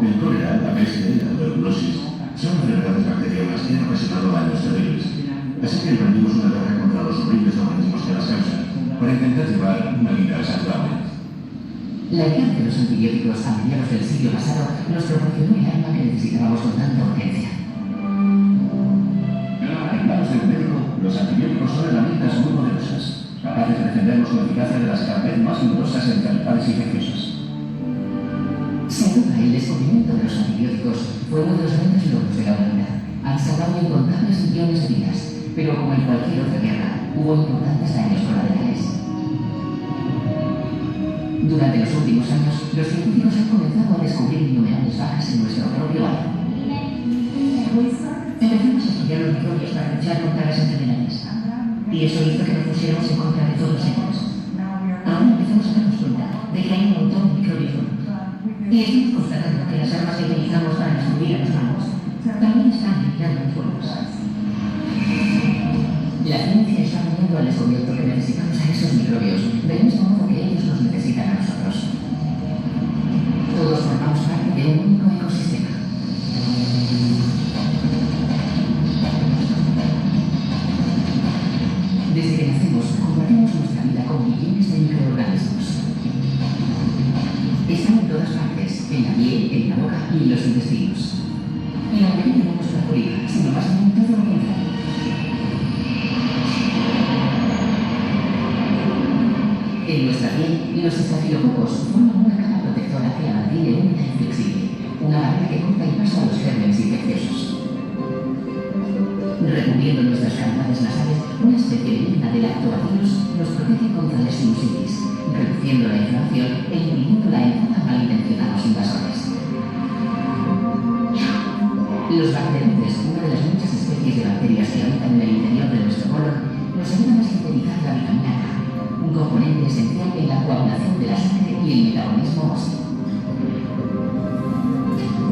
Speaker 5: El cólera, la peste y la tuberculosis son enfermedades bacterianas que han ocasionado daños terribles. Así que emprendimos una guerra contra los horribles organismos que las causan, para intentar llevar una vida saludable.
Speaker 4: La llegada de los antibióticos a mediados del siglo pasado nos proporcionó el arma que necesitábamos con tanta urgencia.
Speaker 5: En manos del médico, los antibióticos son herramientas muy poderosas, capaces de defendernos con eficacia de las cada vez más numerosas enfermedades infecciosas.
Speaker 4: Sin duda, el descubrimiento de los antibióticos fue uno de los grandes logros de la humanidad. Han salvado incontables millones de vidas, pero como en cualquier otra guerra, hubo importantes daños colaterales. Durante los últimos años, los científicos han comenzado a descubrir innumerables bajas en nuestro propio átomo. Empezamos a estudiar los microbios para luchar contra las enfermedades. Y eso hizo que nos pusiéramos en contra de todos ellos. Ahora empezamos a darnos cuenta de que hay un montón de microbios buenos. Y estamos constatando que las armas que utilizamos para destruir a los malos también están eliminando los buenos. La ciencia está viniendo al descubierto que necesitamos a esos microbios, del mismo modo que ellos nos necesitan a nosotros. Todos formamos parte de un único ecosistema. Desde que nacemos, compartimos nuestra vida con millones de microorganismos. Están en todas partes, en la piel, en la boca y en los intestinos. Y la mayoría no nos perjudica, sino más bien todo lo contrario. En nuestra piel, los estafilococos forman una capa protectora que la mantiene húmeda y flexible, una barrera que corta el paso a los gérmenes infecciosos. Recubriendo nuestras cavidades nasales, una especie de línea de lactobacillus nos protege contra la sinusitis, reduciendo la inflamación e impidiendo la entrada a malintencionados invasores. Los bacteroides, una de las muchas especies de bacterias que habitan en el interior de nuestro colon, nos ayudan a sintetizar la vitamina K, un componente esencial en la coagulación de la sangre y el metabolismo óseo.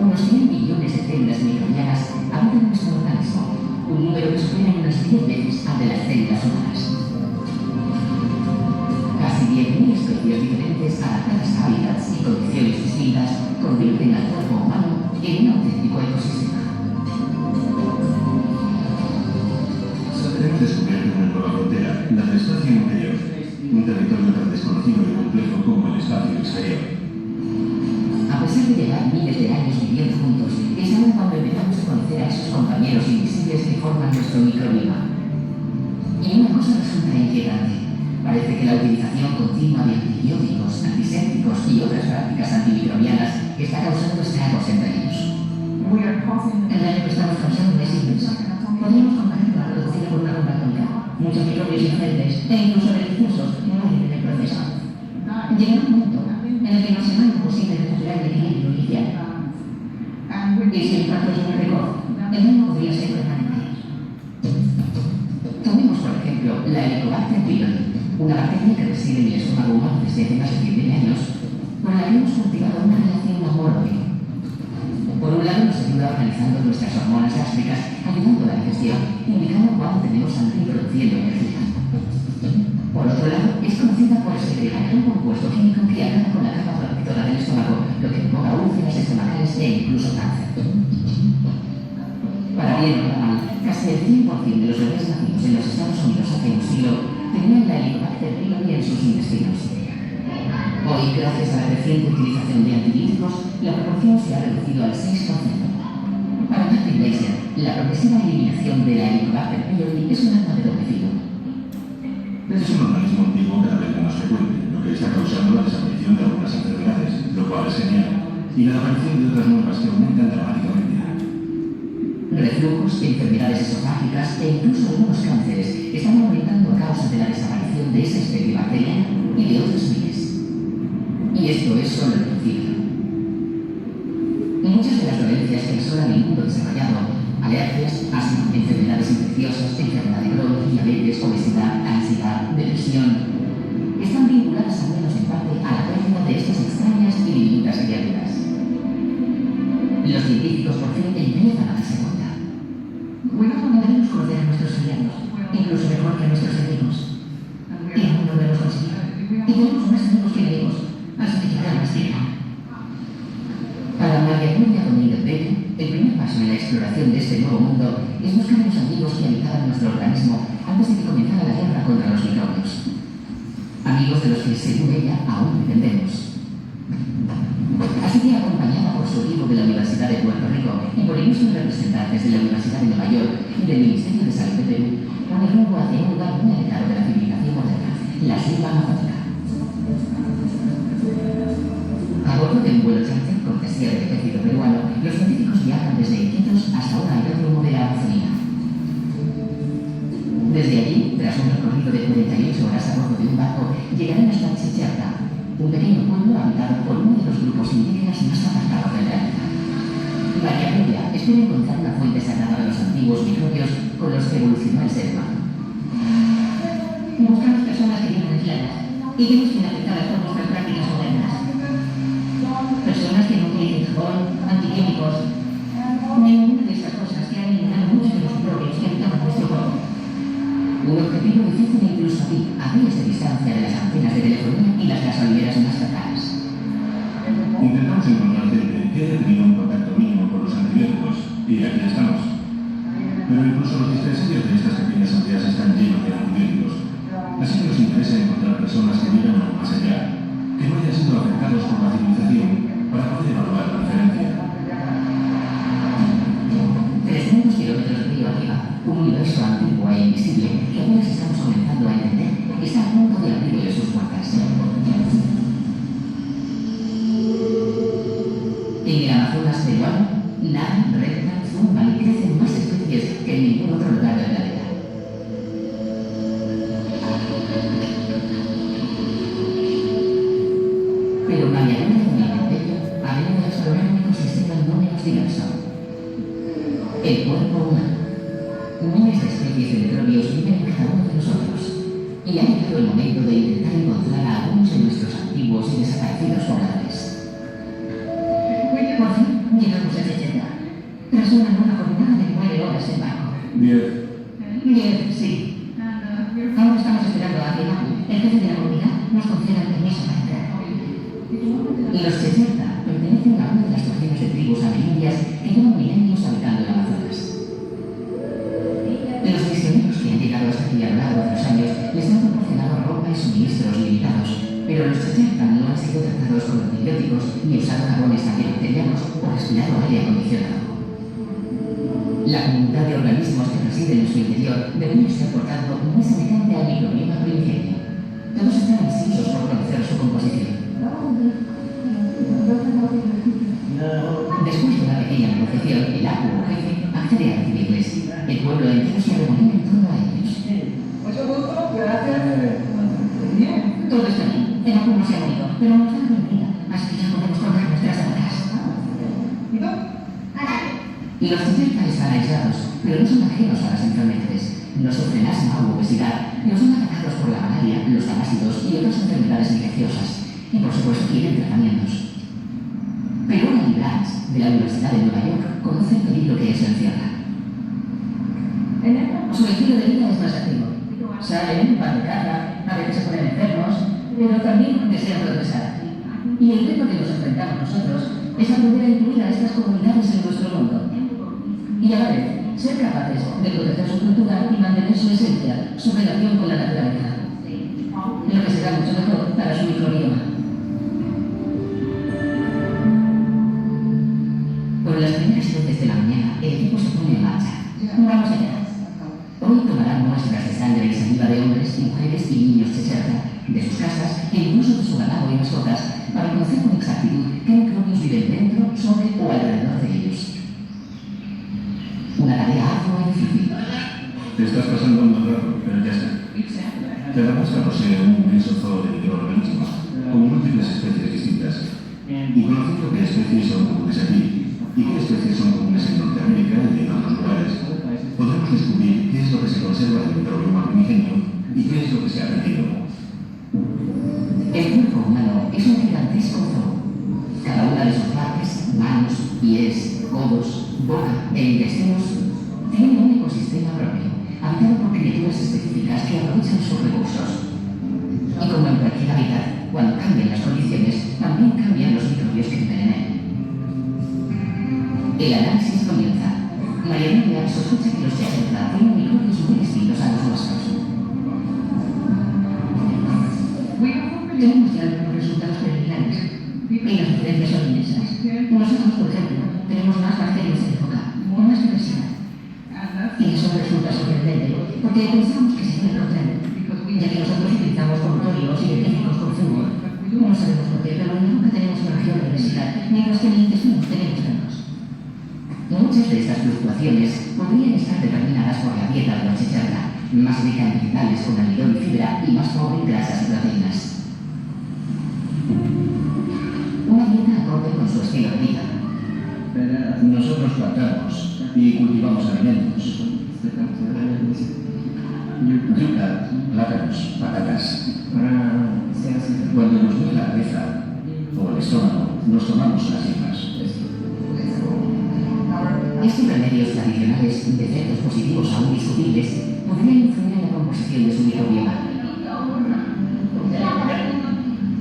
Speaker 4: Unos 100 millones de células microbianas habitan en nuestro organismo, un número que supera unas 10 veces al de las células humanas. Casi 10.000 especies diferentes adaptadas a hábitats y condiciones distintas convierten al cuerpo humano en un auténtico ecosistema.
Speaker 5: Hemos descubierto una nueva frontera, la del espacio interior, un territorio tan desconocido y complejo como el espacio exterior.
Speaker 4: A pesar de llevar miles de años viviendo juntos, es ahora cuando empezamos a conocer a esos compañeros invisibles que forman nuestro microbioma. Y una cosa resulta inquietante. Parece que la utilización continua de antibióticos, antisépticos y otras prácticas antimicrobianas está causando estragos entre ellos. El daño que estamos causando es inmenso. Podríamos compararlo a la producida por una bomba atómica. Muchos microbios inocentes e incluso deliciosos mueren en el proceso. Llega un punto en el que nos será imposible recuperar el equilibrio inicial. Y si el impacto es muy precoz, el daño podría ser permanente. Tomemos, por ejemplo, la Helicobacter pylori, una bacteria que reside en el estómago humano desde hace más de 100.000 años, con la que hemos cultivado una relación amor-odio. Por un lado, nos ayuda organizando nuestras hormonas gástricas, ayudando a la digestión, indicando cuándo tenemos hambre y produciendo energía. Por otro lado, es conocida por segregar un compuesto químico que acaba con la capa protectora del estómago, lo que provoca úlceras estomacales e incluso cáncer. Para bien o para mal, casi el 100% de los bebés nacidos en los Estados Unidos hace un siglo tenían la Helicobacter pylori en sus intestinos. Hoy, gracias a la creciente utilización de antibióticos, la proporción se ha reducido al 6%. Para Martin Glaser, la progresiva eliminación de la Helicobacter pylori es un arma de doble filo.
Speaker 5: Es un organismo antiguo cada vez menos frecuente, lo que está causando la desaparición de algunas enfermedades, lo cual es genial, y la aparición de otras nuevas que aumentan dramáticamente.
Speaker 4: Reflujos, enfermedades esofágicas e incluso algunos cánceres están aumentando a causa de la desaparición de esa especie bacteriana y de otras miles. Y esto es solo el principio. Muchas de las dolencias que asolan el mundo desarrollado, alergias, asma, enfermedades infecciosas, enfermedad de Crohn, diabetes, obesidad, ansiedad, depresión, están vinculadas al menos en parte a la pérdida de estas extrañas y diminutas criaturas. Los científicos por fin empiezan a darse cuenta. Debemos conocer a nuestros aliados, incluso mejor que a nuestros enemigos. Y aún no lo hemos conseguido. Y tenemos más amigos que enemigos, así que queda más tiempo. Para María Claudia Domínguez Bello, el primer paso en la exploración de este nuevo mundo es buscar a los amigos que habitaban nuestro organismo antes de que comenzara la guerra contra los microbios. Amigos de los que, según ella, aún dependemos. Así que, acompañada por su equipo de la Universidad de Puerto Rico y por ilustres representantes de la Universidad de Nueva York y del Ministerio de Salud de Perú, pone rumbo hacia un lugar muy alejado de la civilización moderna, la selva amazónica. A bordo de un vuelo charter cortesía del ejército peruano, los los científicos viajan desde Iquitos hasta un aeródromo de la Amazonía. Desde allí, tras un recorrido de 48 horas a bordo de un barco, llegarán hasta Chicherta, un pequeño pueblo habitado por uno de los grupos indígenas más apartados del planeta. María Julia espera encontrar una fuente sagrada de los antiguos microbios con los que evolucionó el ser humano. Buscamos personas que viven aisladas y que no estén afectadas por nuestras prácticas modernas. Personas que no utilicen jabón, antiquímicos, ninguna de estas cosas que han eliminado muchos de los microbios que habitan nuestro cuerpo. Un objetivo difícil incluso a miles de distancia de las antenas de telefonía y las gasolineras más cercanas.
Speaker 5: Intentamos encontrar gente que haya tenido un contacto mínimo con los antibióticos, y aquí estamos. Pero incluso los dispensarios de estas pequeñas aldeas están llenos de antibióticos. Así que nos interesa encontrar personas que vivan aún más allá, que no hayan sido afectados por la civilización, para poder evaluar la diferencia.
Speaker 4: 300 kilómetros río arriba, un universo antiguo e invisible que apenas estamos comenzando a entender, está a punto de abrirle sus puertas. En el Amazonas peruano, nadan, reptan, zumban y crecen más especies que en ningún otro lugar del planeta. Pero Mariana con el imperio ha venido a explorar un ecosistema no menos diverso. El cuerpo humano. Miles de especies de microbios viven en cada uno de nosotros. Y ha llegado el momento de intentar encontrar a algunos de nuestros antiguos y desaparecidos pobladores. Por fin, llegamos a Checheta. Tras una nueva jornada de 9 horas en barco. 10, sí. Ahora estamos esperando a que el jefe de la comunidad nos conceda el permiso para entrar. Los Checheta pertenecen a una de las docenas de tribus amerindias que llevan milenios habitando el Amazonas. Los misioneros que han llegado hasta aquí a lo largo de los años les han proporcionado ropa y suministros limitados, pero los Checheta no han sido tratados con antibióticos ni usado jabones antibacterianos o respirado aire acondicionado. La comunidad de organismos que residen en su interior debería ser, por tanto, muy semejante al microbioma primigenio. Todos están ansiosos por conocer su composición. Después de una pequeña negociación, el abu o jefe accede a recibirles. El pueblo entero se arremolina en torno a ellos. Todo está bien. El abu no se ha movido, pero nos da la bienvenida, así que ya podemos colgar nuestras alas. Los Checheta están aislados, pero no son ajenos a las enfermedades. No sufren asma u obesidad, no son atacados por la malaria, los parásitos y otras enfermedades infecciosas. Y por supuesto tienen tratamientos. Pero Annie Blanch, de la Universidad de Nueva York, conoce el peligro que eso encierra. Su estilo de vida es más activo. Salen, van de caza, a veces se ponen enfermos, pero también desean progresar. Y el reto que nos enfrentamos nosotros es aprender a incluir a estas comunidades en nuestro mundo. Y a la vez, ser capaces de proteger su cultura y mantener su esencia, su relación con la naturaleza. Lo que será mucho mejor para su microbioma. Por las primeras luces de la mañana, el equipo se pone en marcha. Vamos allá. Hoy tomarán muestras de sangre y saliva de hombres, mujeres y niños Checheta, de sus casas e incluso de su ganado y mascotas, para conocer con exactitud qué microbios viven dentro, sobre o alrededor de ellos. Una tarea ardua y difícil.
Speaker 5: Te estás pasando un mal rato, pero ya está. Madagascar posee un inmenso zoo de microorganismos, con múltiples especies distintas. Y conociendo qué especies son comunes aquí y qué especies son comunes en Norteamérica y en otros lugares, podremos descubrir qué es lo que se conserva del microbioma primigenio y qué es lo que se ha perdido.
Speaker 4: El cuerpo humano es un gigantesco zoo. Cada una de sus partes, manos, pies, codos, boca e intestinos, tiene un ecosistema propio, habitado por criaturas específicas que aprovechan sus recursos. Y como en cualquier hábitat, cuando cambian las condiciones, también cambian los microbios que viven en él. El análisis comienza. María Julia sospecha que los Checheta tienen microbios muy distintos a los nuestros. Tenemos ya algunos resultados preliminares, y las diferencias son inmensas. Nosotros, por ejemplo, tenemos más bacterias en la boca, o más diversidad. Y eso resulta sorprendente, porque pensamos que se puede encontrar, ya que nosotros utilizamos conductorios y científicos con flujo. No sabemos por qué, pero en la boca tenemos una mayor diversidad, mientras que en el intestino tenemos menos. por la dieta de la chicharra, más rica en vegetales con almidón y fibra y más pobre en grasas y proteínas. Una dieta acorde con su estilo de vida.
Speaker 5: Nosotros plantamos y cultivamos alimentos. Yuca, plátanos, patatas. Cuando nos duele la cabeza o el estómago, nos tomamos las hierbas.
Speaker 4: Estos remedios tradicionales, de efectos positivos aún discutibles, podrían influir en la composición de su microbioma.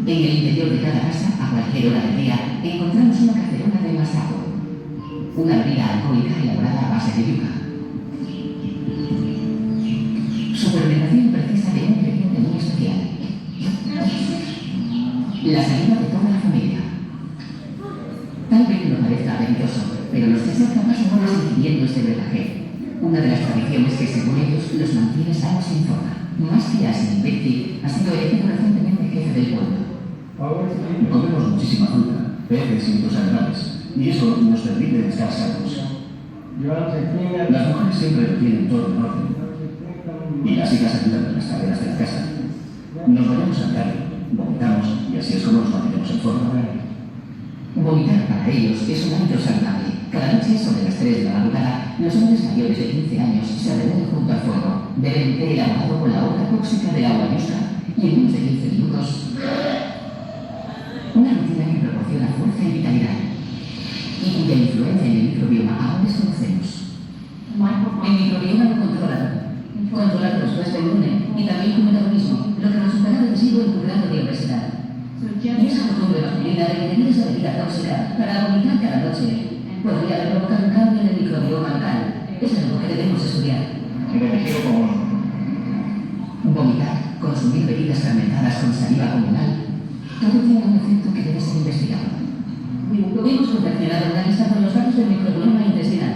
Speaker 4: En el interior de cada casa, a cualquier hora del día, encontramos una cacerola de masago, una bebida alcohólica elaborada a base de yuca. Su fermentación precisa de un ingrediente muy especial: la saliva de toda la familia. Tal vez no parezca apetitoso, pero los chicharra pasan horas ingiriendo este brebaje. Una de las tradiciones que, según ellos, los mantiene sanos y en forma. Más que Asin Betty ha sido elegido recientemente jefe del pueblo.
Speaker 5: Comemos muchísima fruta, peces y otros animales, y eso nos permite estar sanos. Las mujeres siempre lo tienen todo en orden, y las hijas ayudan en las tareas de la casa. Nos vayamos al diario, vomitamos, y así es como nos mantenemos en forma.
Speaker 4: Vomitar para ellos es un hábito saludable. Cada noche, sobre las 3 de la madrugada, los hombres mayores de 15 años se reúnen junto al fuego, beben té elaborado con la hoja tóxica de agua yusca y en menos de 15 minutos, una rutina que proporciona fuerza y vitalidad y cuya influencia en el microbioma aún desconocemos. El microbioma lo controla la respuesta inmune y también su metabolismo, lo que resultará decisivo en tu grado de obesidad. Y esa costumbre masculina de tener esa bebida tóxica para vomitar cada noche podría provocar un cambio en el microbioma local. Es algo que debemos estudiar. Vomitar, consumir bebidas fermentadas con saliva comunal, todo tiene un efecto que debe ser investigado. Hemos confeccionado una lista con los datos del microbioma intestinal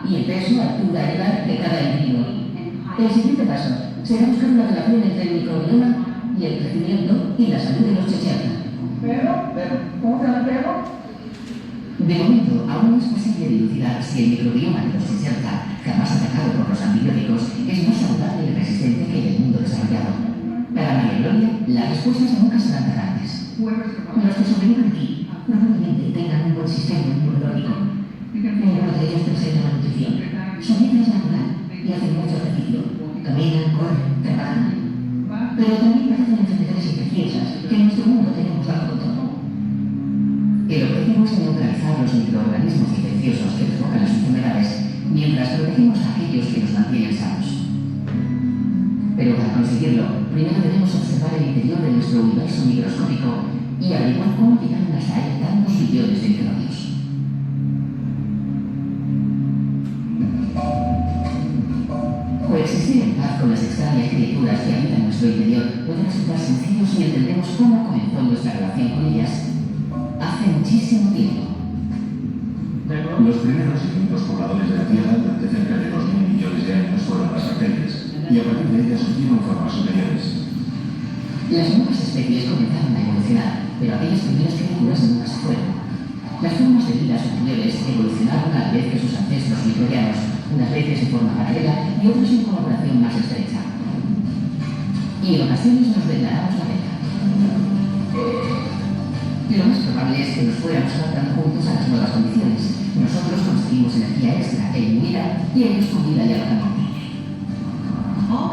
Speaker 4: y el peso, altura y edad de cada individuo. El siguiente paso será buscar una relación entre el microbioma y el crecimiento y la salud de los chicharra.
Speaker 2: ¿Cómo se llama el perro?
Speaker 4: De momento, aún no es posible dilucidar si el microbioma de los chicharra, jamás atacado por los antibióticos, es más saludable y resistente que el del mundo desarrollado. Para María Gloria, las respuestas nunca serán tajantes. Los que sobrevivan aquí probablemente tengan un buen sistema inmunológico. Ninguno de ellos presenta malnutrición. Su dieta es natural y hacen mucho ejercicio. Caminan, corren, trabajan. Pero también padecen enfermedades infecciosas que en nuestro mundo tenemos bajo control. El objetivo es neutralizar los microorganismos infecciosos que provocan las enfermedades mientras protegemos a aquellos que nos mantienen sanos. Pero para conseguirlo, primero debemos observar el interior de nuestro universo microscópico y averiguar cómo llegaron hasta él tantos millones de microbios. Coexistir en paz con las extrañas criaturas que habitan nuestro interior puede resultar sencillo si entendemos cómo comenzó nuestra relación con ellas hace muchísimo tiempo.
Speaker 5: Los primeros y únicos pobladores de la Tierra durante cerca de 2.000 millones de años fueron las bacterias, y a partir de ellas surgieron formas superiores.
Speaker 4: Las nuevas especies comenzaron a evolucionar, pero aquellas primeras criaturas nunca se fueron. Las formas de vida superiores evolucionaron a la vez que sus ancestros microbianos, unas veces de forma paralela y otras en colaboración más estrecha. Y en ocasiones nos declaramos la guerra. Lo más probable es que nos fuéramos adaptando juntos a las nuevas condiciones. Nosotros conseguimos energía extra e inmunidad y ellos comida y alojamiento.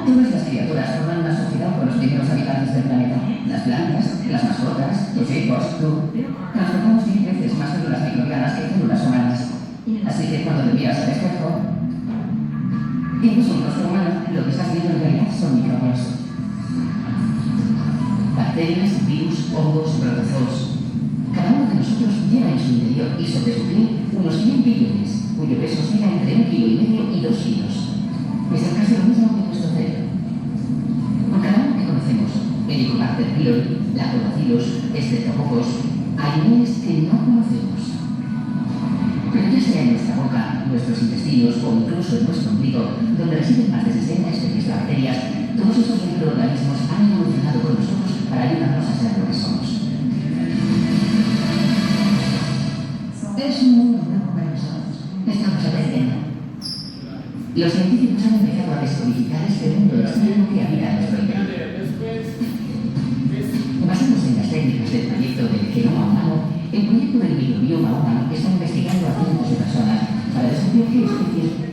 Speaker 4: Todas las criaturas forman una sociedad con los primeros habitantes del planeta. Las plantas, las mascotas, tus hijos, tú. Transportamos 10 veces más células microbianas que células humanas. Así que cuando te miras al espejo, incluso un rostro humano, lo que estás viendo en realidad son microbios. Bacterias, virus, hongos, protozoos. Cada uno de nosotros lleva en su interior y sobre su piel unos 100 billones, cuyo peso oscila entre 1,5 kg y 2 kilos. Es casi lo mismo que nuestro cerebro. Con cada uno que conocemos, Helicobacter pylori, Lactobacillus, Streptococcus, hay miles que no conocemos. Pero ya sea en nuestra boca, nuestros intestinos o incluso en nuestro ombligo, donde residen más de 60 especies de bacterias, todos esos microorganismos han evolucionado con nosotros para ayudarnos a ser lo que somos. Es un mundo nuevo para nosotros. Estamos aprendiendo. Los científicos científicos han empezado a descodificar este mundo extraño que habita en nuestro interior. Basándose en las técnicas del proyecto del genoma humano, el proyecto del microbioma humano está investigando a cientos de personas para descubrir qué especies